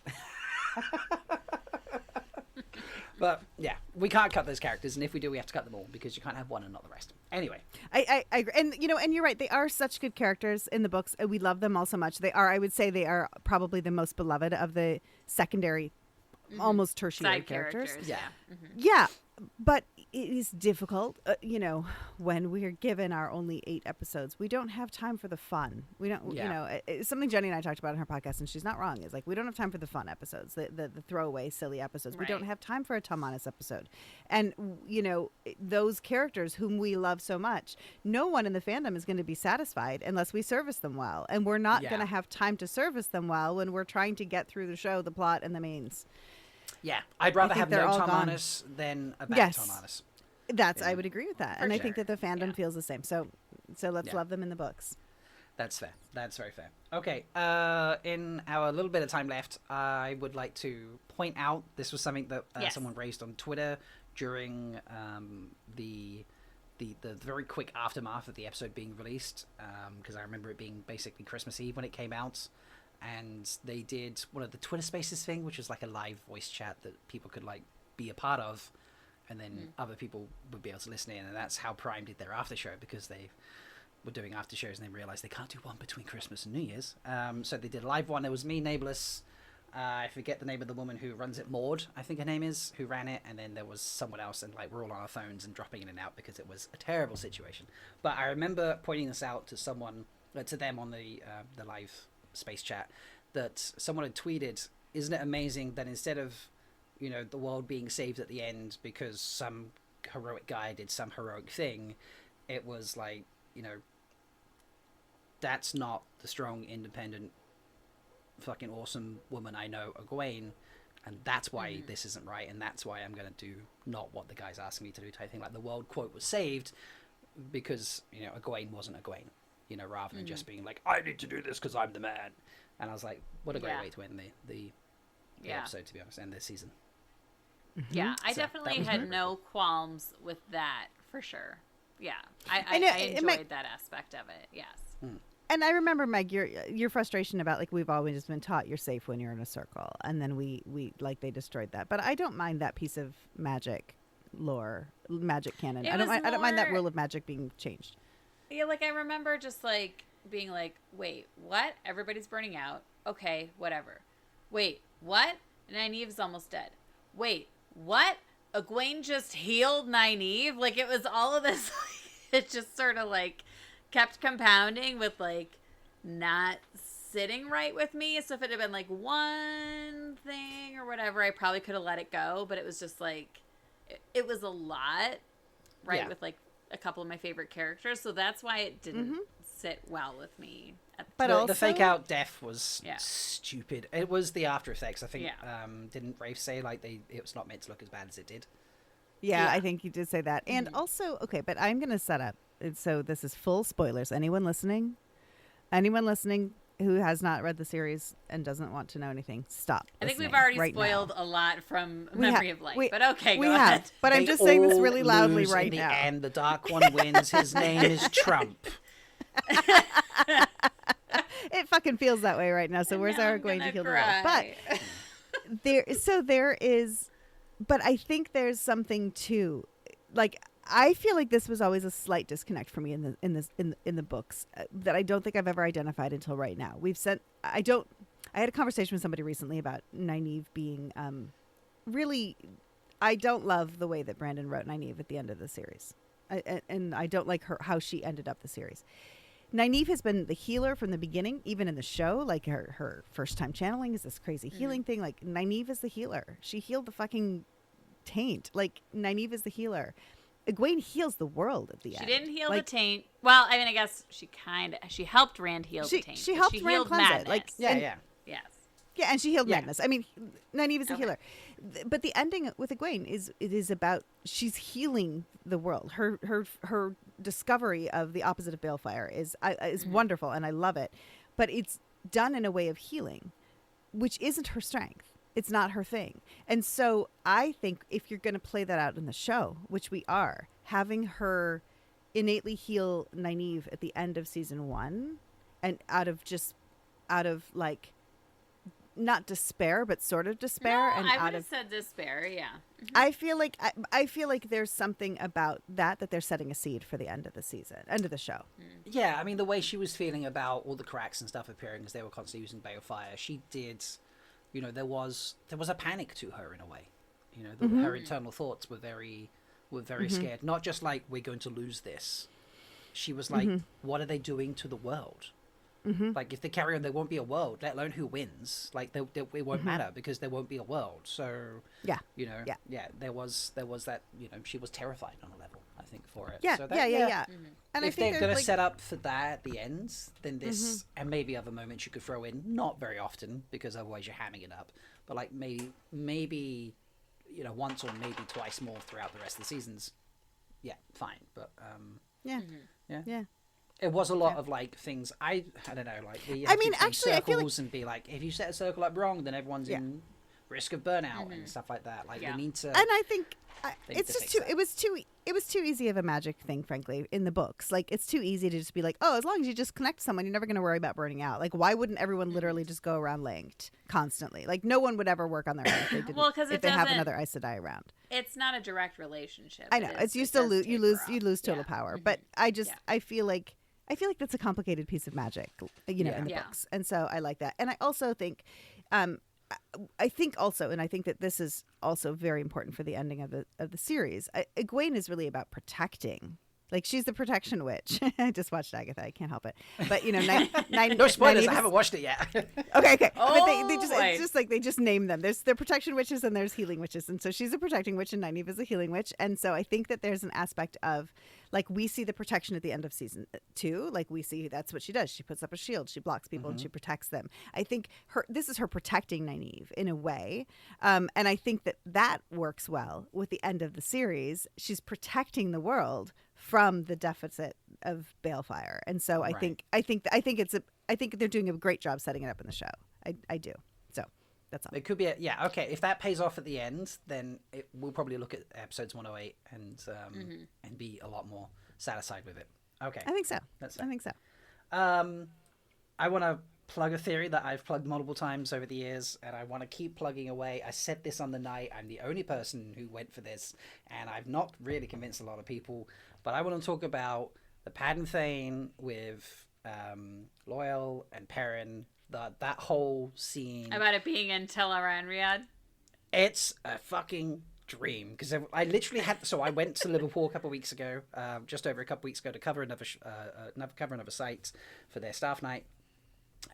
But yeah, we can't cut those characters, and if we do, we have to cut them all because you can't have one and not the rest. Anyway, I agree. And and you're right. They are such good characters in the books. We love them all so much. They are. I would say they are probably the most beloved of the secondary, almost tertiary Side characters. Yeah. Yeah, but it is difficult, when we're given our only 8 episodes. We don't have time for the fun. We don't, it's something Jenny and I talked about in her podcast, and she's not wrong. Is like, we don't have time for the fun episodes, the throwaway, silly episodes. Right. We don't have time for a Tom Honest episode. And, those characters whom we love so much, no one in the fandom is going to be satisfied unless we service them well. And we're not going to have time to service them well when we're trying to get through the show, the plot, and the mains. Yeah, I'd rather have no Tom gone. Honest than a bad Tom Honest. I would agree with that. And I think that the fandom feels the same. So let's love them in the books. That's fair. That's very fair. Okay, in our little bit of time left, I would like to point out, this was something that someone raised on Twitter during the very quick aftermath of the episode being released, because I remember it being basically Christmas Eve when it came out. And they did one of the Twitter Spaces thing, which was like a live voice chat that people could like be a part of, and then other people would be able to listen in. And that's how Prime did their after show, because they were doing after shows and they realized they can't do one between Christmas and New Year's. So they did a live one. There was me, Nameless. I forget the name of the woman who runs it, Maud, I think her name is, who ran it. And then there was someone else, and like we're all on our phones and dropping in and out because it was a terrible situation. But I remember pointing this out to someone, to them on the live space chat, that someone had tweeted, isn't it amazing that instead of the world being saved at the end because some heroic guy did some heroic thing, it was like, that's not the strong, independent, fucking awesome woman I know, Egwene, and that's why this isn't right, and that's why I'm gonna do not what the guy's asking me to do type thing. Like the world, quote, was saved because Egwene wasn't Egwene, rather than just being like, I need to do this because I'm the man. And I was like, what a great way to end the episode, to be honest, and this season. Yeah, I definitely had no qualms with that, for sure. Yeah, I enjoyed that aspect of it, yes. And I remember, Meg, your frustration about, like, we've always been taught you're safe when you're in a circle, and then we they destroyed that. But I don't mind that piece of magic lore, magic canon. I don't mind that rule of magic being changed. Yeah, like, I remember just, like, being like, wait, what? Everybody's burning out. Okay, whatever. Wait, what? Nynaeve's almost dead. Wait, what? Egwene just healed Nynaeve? Like, it was all of this. It just sort of, like, kept compounding with, like, not sitting right with me. So if it had been, like, one thing or whatever, I probably could have let it go. But it was just, like, it was a lot, right, with, like, a couple of my favorite characters. So that's why it didn't sit well with me. But the fake out death was stupid. It was the after effects, I think. Didn't Rafe say like it was not meant to look as bad as it did? Yeah, I think he did say that. And also, okay, but I'm going to set up. So this is full spoilers. Anyone listening who has not read the series and doesn't want to know anything, stop. I think we've already spoiled a lot from Memory of Light, but okay, go ahead. But I'm just saying this really loudly right now. And the Dark One wins. His name is Trump. It fucking feels that way right now. So where's our going to kill the world? But there is. But I think there's something too, like, I feel like this was always a slight disconnect for me in the books that I don't think I've ever identified until right now. I had a conversation with somebody recently about Nynaeve being really. I don't love the way that Brandon wrote Nynaeve at the end of the series. and I don't like her how she ended up the series. Nynaeve has been the healer from the beginning, even in the show. Like her first time channeling is this crazy healing thing. Like Nynaeve is the healer. She healed the fucking taint. Like Nynaeve is the healer. Egwene heals the world at the end. She didn't heal the taint. Well, I mean, I guess she helped Rand heal the taint. She helped Rand cleanse madness. it. Like yes. Yeah, and she healed madness. I mean, Nynaeve is a healer. But the ending with Egwene is about she's healing the world. Her discovery of the opposite of balefire is wonderful, and I love it. But it's done in a way of healing, which isn't her strength. It's not her thing. And so I think if you're going to play that out in the show, which we are, having her innately heal Nynaeve at the end of season 1 and out of like not despair, but sort of despair. No, and I would have said despair. Yeah. I feel like there's something about that they're setting a seed for the end of the season, end of the show. Yeah, I mean the way she was feeling about all the cracks and stuff appearing as they were constantly using balefire, she did. There was a panic to her in a way. Her internal thoughts were very scared. Not just like we're going to lose this. She was like, what are they doing to the world? Like if they carry on, there won't be a world. Let alone who wins. Like it won't matter because there won't be a world. So there was that. She was terrified on a level. I think for it. Yeah, so And if they're going to set up for that at the end, then this and maybe other moments you could throw in, not very often because otherwise you're hamming it up. But like maybe once or maybe twice more throughout the rest of the seasons. Yeah, fine. But yeah. It was a lot of like things. I don't know. Like I mean, actually, I feel like and be like, if you set a circle up wrong, then everyone's in risk of burnout and stuff like that. Like they need to. And I think it's just too. It was too easy of a magic thing, frankly, in the books. Like it's too easy to just be like, oh, as long as you just connect someone, you're never going to worry about burning out. Like why wouldn't everyone literally just go around linked constantly? Like no one would ever work on their own if they didn't. If they have another Aes Sedai around. It's not a direct relationship. I know. It's you still lose. You lose total power. But I feel like that's a complicated piece of magic, in the books. And so I like that. And I also think, I think that this is also very important for the ending of the series. Egwene is really about protecting. Like she's the protection witch. I just watched Agatha. I can't help it. But no spoilers. I haven't watched it yet. Okay. Oh, but it's just like they just name them. There's protection witches and there's healing witches, and so she's a protecting witch and Nynaeve is a healing witch. And so I think that there's an aspect of like we see the protection at the end of season 2. Like we see that's what she does. She puts up a shield. She blocks people and she protects them. I think this is her protecting Nynaeve in a way, and I think that works well with the end of the series. She's protecting the world from the deficit of balefire, and so I think they're doing a great job setting it up in the show. I do. So that's all. It could be okay. If that pays off at the end, then we'll probably look at episodes 108 and be a lot more satisfied with it. Okay, I think so. I think so. I want to plug a theory that I've plugged multiple times over the years, and I want to keep plugging away. I said this on the night. I'm the only person who went for this, and I've not really convinced a lot of people. But I want to talk about the Padan Thane with Loyal and Perrin, that whole scene. About it being in Tel Aranriad? It's a fucking dream. Because I literally I went to Liverpool a couple of weeks ago, just over a couple of weeks ago, to cover another site for their staff night.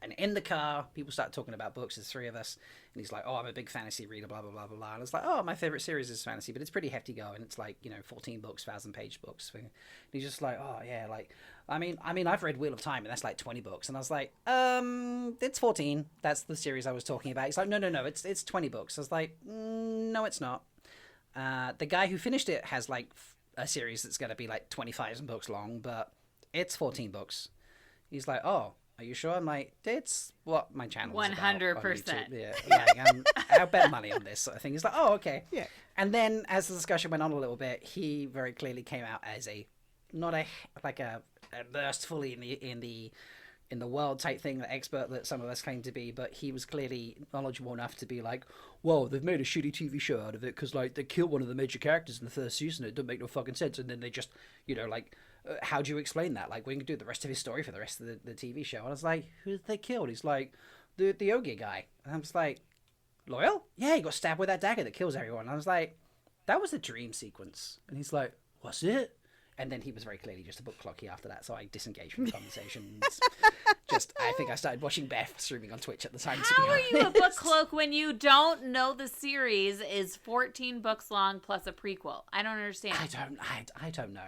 And in the car, people started talking about books. There's 3 of us. And he's like, oh, I'm a big fantasy reader, blah, blah, blah, blah, blah. And I was like, oh, my favorite series is fantasy, but it's pretty hefty going. It's like, 14 books, 1,000-page books. And he's just like, oh, yeah, like, I mean, I've read Wheel of Time, and that's like 20 books. And I was like, it's 14. That's the series I was talking about. He's like, no, it's 20 books. I was like, no, it's not. The guy who finished it has like a series that's going to be like 25 books long, but it's 14 books. He's like, oh, are you sure? I'm like, it's what my channel is 100%. I'll bet money on this sort of thing. He's like, oh, okay. Yeah. And then as the discussion went on a little bit, he very clearly came out as not a immersed fully in the world type thing, the expert that some of us claim to be, but he was clearly knowledgeable enough to be like, well, they've made a shitty TV show out of it because like they killed one of the major characters in the first season. It doesn't make no fucking sense. And then they just, how do you explain that? Like, we can do the rest of his story for the rest of the TV show. And I was like, who did they kill? He's like, the Ogier guy. And I was like, Loyal? Yeah, he got stabbed with that dagger that kills everyone. And I was like, that was a dream sequence. And he's like, was it? And then he was very clearly just a book clocky after that, so I disengaged from the conversation. I think I started watching Beth streaming on Twitch at the time. How are you a book cloak when you don't know the series is 14 books long plus a prequel? I don't understand. I don't know.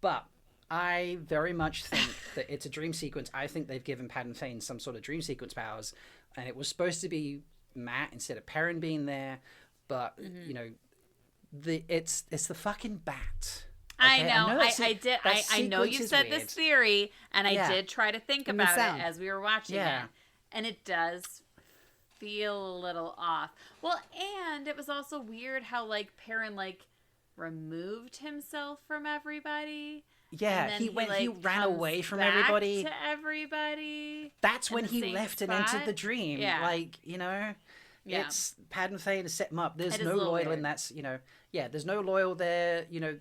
But I very much think that it's a dream sequence. I think they've given Padden Fane some sort of dream sequence powers, and it was supposed to be Matt instead of Perrin being there, but you know, it's the fucking bat. Okay? I know you said this theory, and I did try to think about it as we were watching it, and it does feel a little off. Well, and it was also weird how like Perrin like removed himself from everybody. Yeah, he ran away from everybody. To everybody. That's when he left and entered the dream. Yeah. Like, you know, it's Padden Fane to set him up. There's no Loyal, and that's, you know, there's no Loyal there. You know,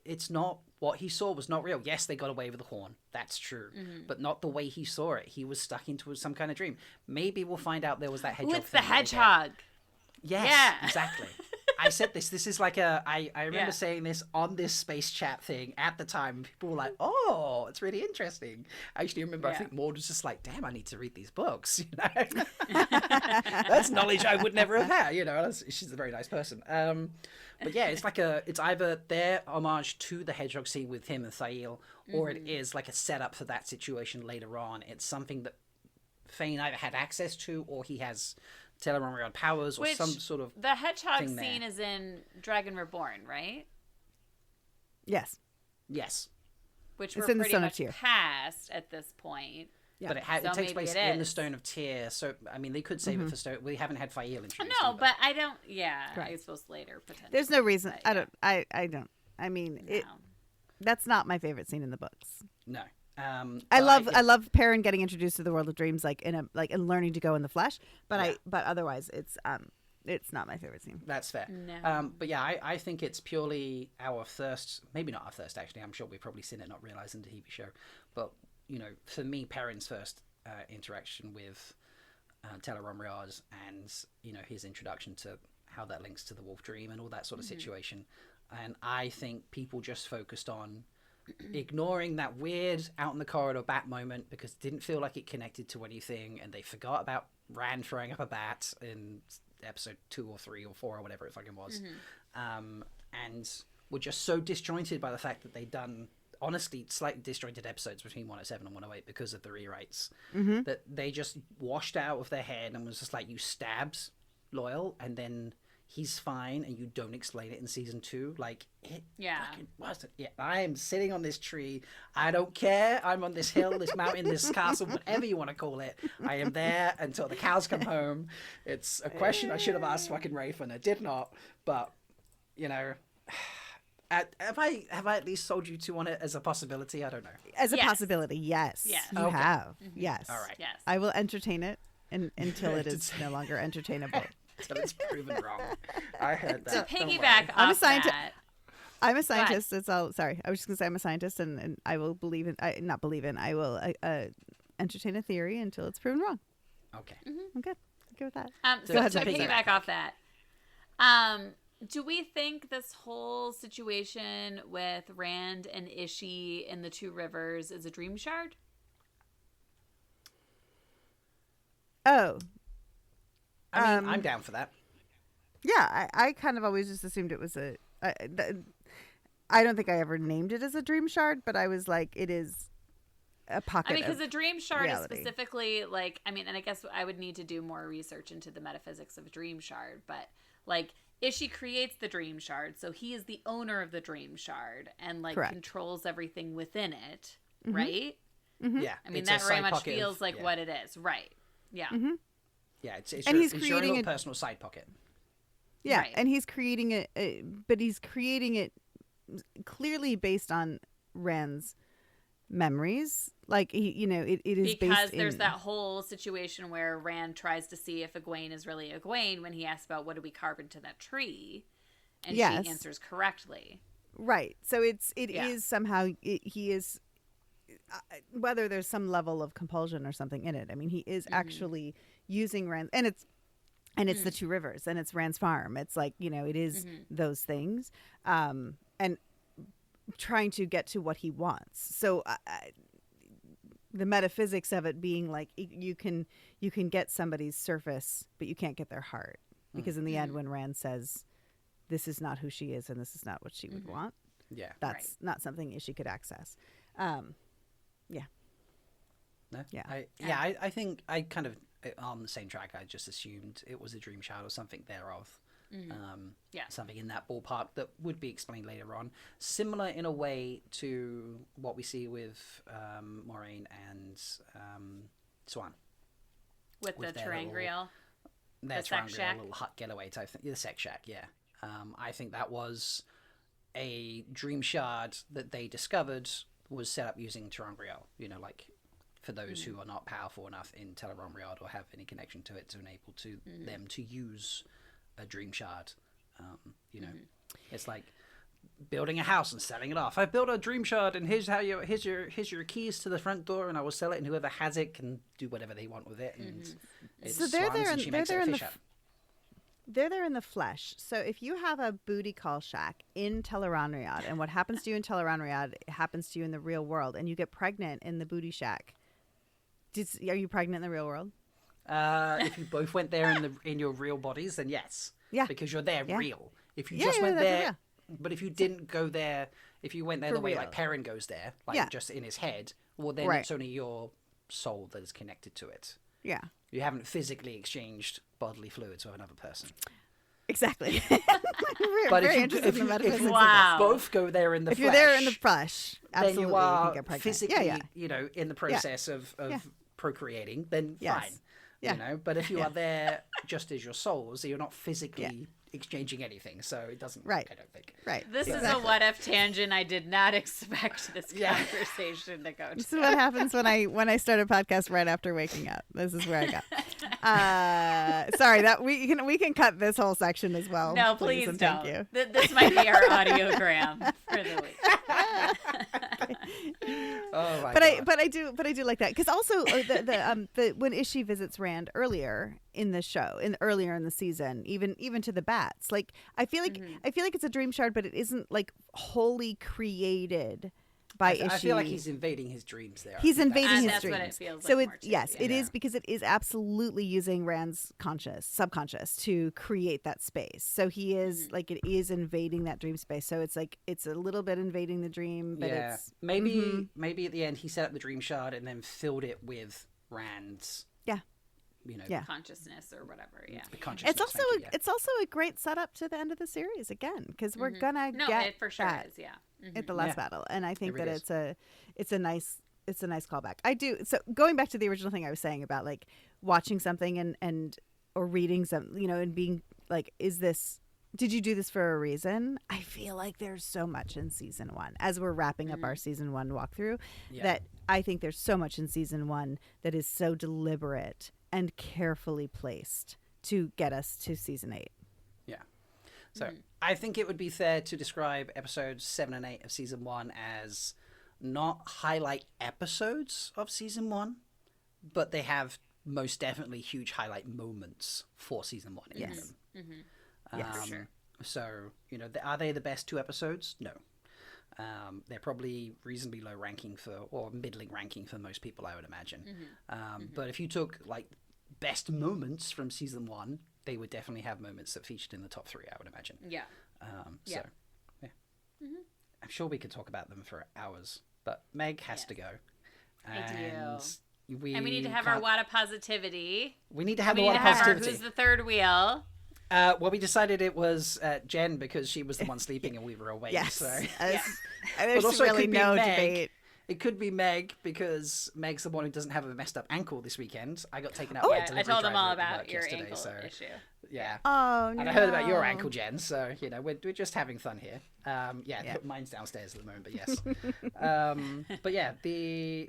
it's not what he saw was not real. Yes, they got away with the horn. That's true, but not the way he saw it. He was stuck into some kind of dream. Maybe we'll find out there was that hedgehog. With the hedgehog. Yes, exactly. I said this. This is like I remember saying this on this space chat thing at the time. And people were like, "Oh, it's really interesting." I actually remember. I think Maud was just like, "Damn, I need to read these books." You know, that's knowledge I would never have had. You know, she's a very nice person. But yeah, it's either their homage to the hedgehog scene with him and Thail, or it is like a setup for that situation later on. It's something that Fane either had access to, or he has Teleron powers, or some sort of the hedgehog scene is in Dragon Reborn, right? Yes. Which we're pretty much past at this point. Yeah. But it takes place in the Stone of Tyr, so I mean they could save it for Stone. We haven't had Thail introduced. No, but I don't. Yeah, I suppose later potentially. There's no reason. But, I don't. I mean, that's not my favorite scene in the books. No. I love Perrin getting introduced to the world of dreams, and learning to go in the flesh. But otherwise, it's not my favorite scene. That's fair. No. But yeah, I think it's purely our first, maybe not our first actually. I'm sure we've probably seen it, not realizing the TV show. But you know, for me, Perrin's first interaction with Teleron Riaz, and you know his introduction to how that links to the Wolf Dream and all that sort of situation. And I think people just focused on ignoring that weird out in the corridor bat moment because it didn't feel like it connected to anything, and they forgot about Rand throwing up a bat in episode 2 or 3 or 4 or whatever it fucking was, and were just so disjointed by the fact that they'd done honestly slightly disjointed episodes between 107 and 108 because of the rewrites, that they just washed out of their head and was just like, you stabbed Loyal and then he's fine, and you don't explain it in season 2. Like, it fucking wasn't. Yeah, I am sitting on this tree. I don't care. I'm on this hill, this mountain, this castle, whatever you want to call it. I am there until the cows come home. It's a question I should have asked fucking Rafe, and I did not. But, you know, have I at least sold you two on it as a possibility? I don't know. As a possibility, yes. Yes. You have. Yes. All right. Yes. I will entertain it until it is no longer entertainable. Until it's proven wrong. I heard that. To piggyback off that. I'm a scientist. It's all. Sorry, I was just gonna say I'm a scientist, and I will believe in. Not believe in. I will entertain a theory until it's proven wrong. Okay. I'm good. Good with that. So to piggyback off that, do we think this whole situation with Rand and Ishii in the Two Rivers is a dream shard? Oh. I mean, I'm down for that. Yeah, I kind of always just assumed it was I don't think I ever named it as a dream shard, but I was like, it is a pocket. I mean, because a dream shard reality. is specifically like, I mean, and I guess I would need to do more research into the metaphysics of a dream shard, but like, Ishii creates the dream shard, so he is the owner of the dream shard and like controls everything within it, right? Yeah, I mean, that very much feels like what it is, right? Yeah. Yeah, it's and your, he's it's creating your little personal side pocket. Yeah, right. And he's creating it, but he's creating it clearly based on Rand's memories. Like, he, you know, it is because there's that whole situation where Rand tries to see if Egwene is really Egwene when he asks about what did we carve into that tree, and she answers correctly. Right. So it is somehow he is. Whether there's some level of compulsion or something in it. I mean, he is actually using Rand, and it's the Two Rivers, and it's Rand's farm. It's like, you know, it is those things. trying to get to what he wants. So the metaphysics of it being like you can get somebody's surface, but you can't get their heart, because in the end, when Rand says, "This is not who she is, and this is not what she would want," that's not something she could access. Yeah. No? Yeah. I think I kind of, on the same track, I just assumed it was a dream child or something thereof. Something in that ballpark that would be explained later on. Similar in a way to what we see with Moraine and Swan. With the ter'angreal. Their The sex shack. little hut getaway type thing. The sex shack, yeah. I think that was a dream shard that they discovered was set up using ter'angreal. You know, like for those who are not powerful enough in Tel'aran'rhiod or have any connection to it to enable to them to use a dream shard. You know, it's like building a house and selling it off. I built a dream shard, and here's your keys to the front door, and I will sell it, and whoever has it can do whatever they want with it. And it's So they're there, and she makes it a fish hut. They're there in the flesh. So if you have a booty call shack in Tel'aran'rhiod, and what happens to you in Tel'aran'rhiod happens to you in the real world, and you get pregnant in the booty shack, are you pregnant in the real world? If you both went there in your real bodies, then yes. Yeah. Because you're there real. If you Yeah, just yeah, went that's there, real. but if you didn't go there, if you went there For the way real. like Perrin goes there, like Yeah. just in his head, well then Right. it's only your soul that is connected to it. Yeah. You haven't physically exchanged bodily fluids with another person. Exactly. But Very if interested you in the metaphysics of this. Wow. both go there in the If flesh, you're there in the flesh, then absolutely, you are can get pregnant. physically, Yeah, you know, in the process of procreating, then Yes. fine. Yeah. You know, but if you are there just as your souls, you're not physically exchanging anything, so it doesn't work, I don't think. Right. This is a what if tangent. I did not expect this conversation to go to. This is what happens when I start a podcast right after waking up. This is where I go. Sorry that we can cut this whole section as well. No, please and don't. Thank you. This might be our audiogram for the week. Oh my But God. I do like that, because also the when Ishi visits Rand earlier in the show, earlier in the season, even to the bats, like I feel like it's a dream shard, but it isn't like wholly created by Ishi. I feel like he's invading his dreams there. He's invading his that's dreams. what it feels So like it more too, yes, yeah. it is, because it is absolutely using Rand's subconscious to create that space. So he is like, it is invading that dream space. So it's like it's a little bit invading the dream, but it's maybe at the end he set up the dream shard and then filled it with Rand's consciousness or whatever. Yeah. the consciousness. it's also a great setup to the end of the series again, because we're gonna get it for sure that is. Yeah. at the last Yeah. battle, and I think It really that it's a nice callback. I do. So going back to the original thing I was saying about like watching something and or reading some, and being like, did you do this for a reason? I feel like there's so much in season 1 as we're wrapping up our season 1 walkthrough that I think there's so much in season 1 that is so deliberate and carefully placed to get us to season 8. Yeah. So I think it would be fair to describe episodes 7 and 8 of season 1 as not highlight episodes of season 1, but they have most definitely huge highlight moments for season 1 in them. Yes. For sure. So, are they the best 2 episodes? No. They're probably reasonably low ranking or middling ranking for most people, I would imagine. But if you took like best moments from season 1, they would definitely have moments that featured in the top 3, I would imagine. Yeah. So, yeah. I'm sure we could talk about them for hours, but Meg has to go. I do. We And we need to have our Wada positivity. We need to have We a need lot to of have our positivity. who's the third wheel. Well, we decided it was Jenn because she was the one sleeping and we were awake. Yes. So. There's But also it really could be no Meg. debate. It could be Meg because Meg's the one who doesn't have a messed up ankle this weekend. I got taken out Oh, by a Yeah, I delivery told them all driver at about work your yesterday, ankle so, issue. Yeah. Oh, no. And I heard about your ankle, Jen. So we're just having fun here. Yeah. Mine's downstairs at the moment, but yes. But yeah, the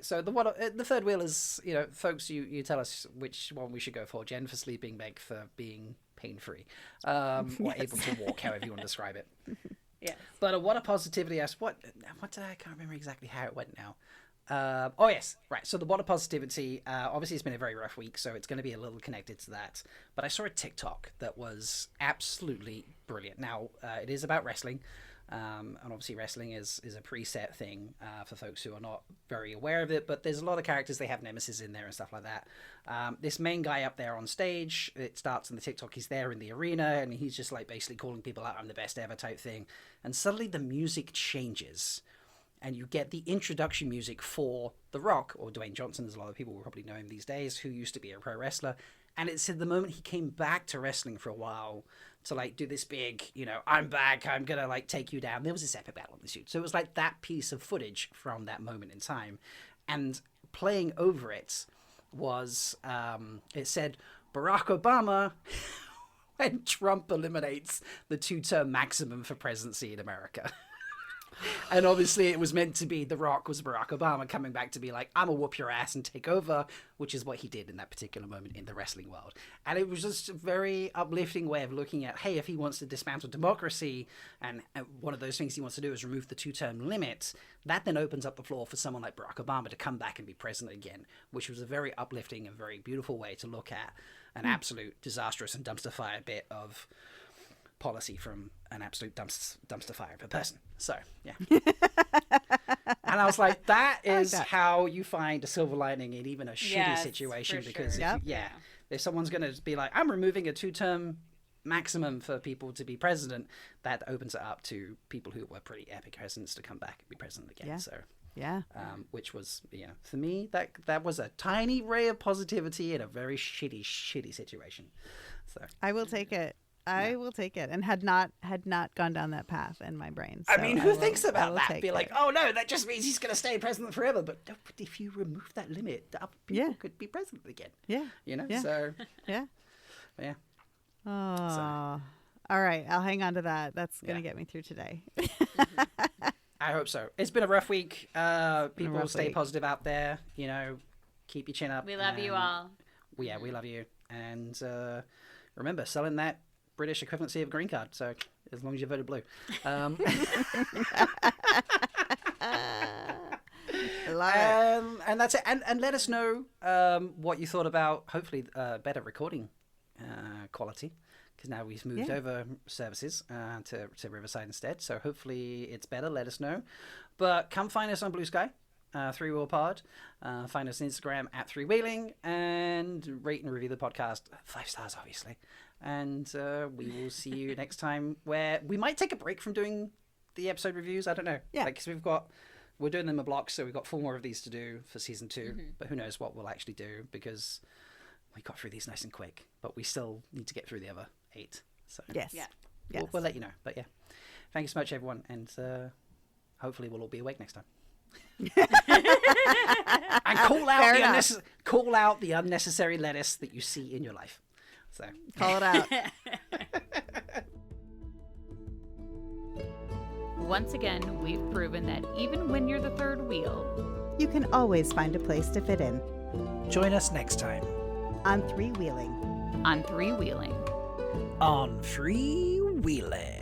third wheel is folks. You tell us which one we should go for. Jen for sleeping, Meg for being pain free, or able to walk, however you want to describe it. Yeah. But what a positivity! What did I can't remember exactly how it went now. Oh yes, right. So the water positivity, obviously it's been a very rough week, so it's going to be a little connected to that. But I saw a TikTok that was absolutely brilliant. Now, it is about wrestling, And obviously wrestling is a preset thing for folks who are not very aware of it, but there's a lot of characters, they have nemesis in there and stuff like that. This main guy up there on stage, it starts in the TikTok, he's there in the arena, and he's just like basically calling people out, I'm the best ever type thing. And suddenly the music changes, and you get the introduction music for The Rock, or Dwayne Johnson, as a lot of people will probably know him these days, who used to be a pro wrestler. And it's at the moment he came back to wrestling for a while to like do this big, I'm back, I'm gonna like take you down. There was this epic battle on the suit. So it was like that piece of footage from that moment in time. And playing over it was, it said, Barack Obama when Trump eliminates the 2-term maximum for presidency in America. And obviously it was meant to be The Rock was Barack Obama coming back to be like, I'm gonna whoop your ass and take over, which is what he did in that particular moment in the wrestling world. And it was just a very uplifting way of looking at, hey, if he wants to dismantle democracy, and one of those things he wants to do is remove the 2-term limit, that then opens up the floor for someone like Barack Obama to come back and be president again, which was a very uplifting and very beautiful way to look at an absolute disastrous and dumpster fire bit of policy from an absolute dumpster fire of a person. So yeah. And I was like, that is how you find a silver lining in even a shitty situation, because sure. If someone's going to be like, I'm removing a 2-term maximum for people to be president, that opens it up to people who were pretty epic presidents to come back and be president again. So which was, for me, that was a tiny ray of positivity in a very shitty situation. So I will take it. I will take it, and had not gone down that path in my brain. So I mean, who thinks about that? Be like, oh no, that just means he's going to stay president forever. But if you remove that limit, people could be president again. Yeah. So. Yeah. Yeah. Oh. So. All right. I'll hang on to that. That's going to get me through today. I hope so. It's been a rough week. People stay positive out there. Keep your chin up. We love you all. We love you. And remember, selling that British equivalency of green card, so as long as you voted blue. And that's it. And let us know what you thought about, hopefully, better recording quality, because now we've moved over services to Riverside instead, so hopefully it's better. Let us know. But come find us on Blue Sky, 3-Wheel Pod. Find us on Instagram at 3Wheeling, and rate and review the podcast 5 stars, obviously. And we will see you next time, where we might take a break from doing the episode reviews. I don't know. Yeah. Because we're doing them in blocks, so we've got 4 more of these to do for season 2. Mm-hmm. But who knows what we'll actually do, because we got through these nice and quick. But we still need to get through the other 8. So yes. We'll let you know. But yeah, thank you so much, everyone. And hopefully we'll all be awake next time. And call out the unnecessary lettuce that you see in your life. So call it out. Once again, we've proven that even when you're the third wheel, you can always find a place to fit in. Join us next time on 3Wheeling. On 3Wheeling. On 3Wheeling.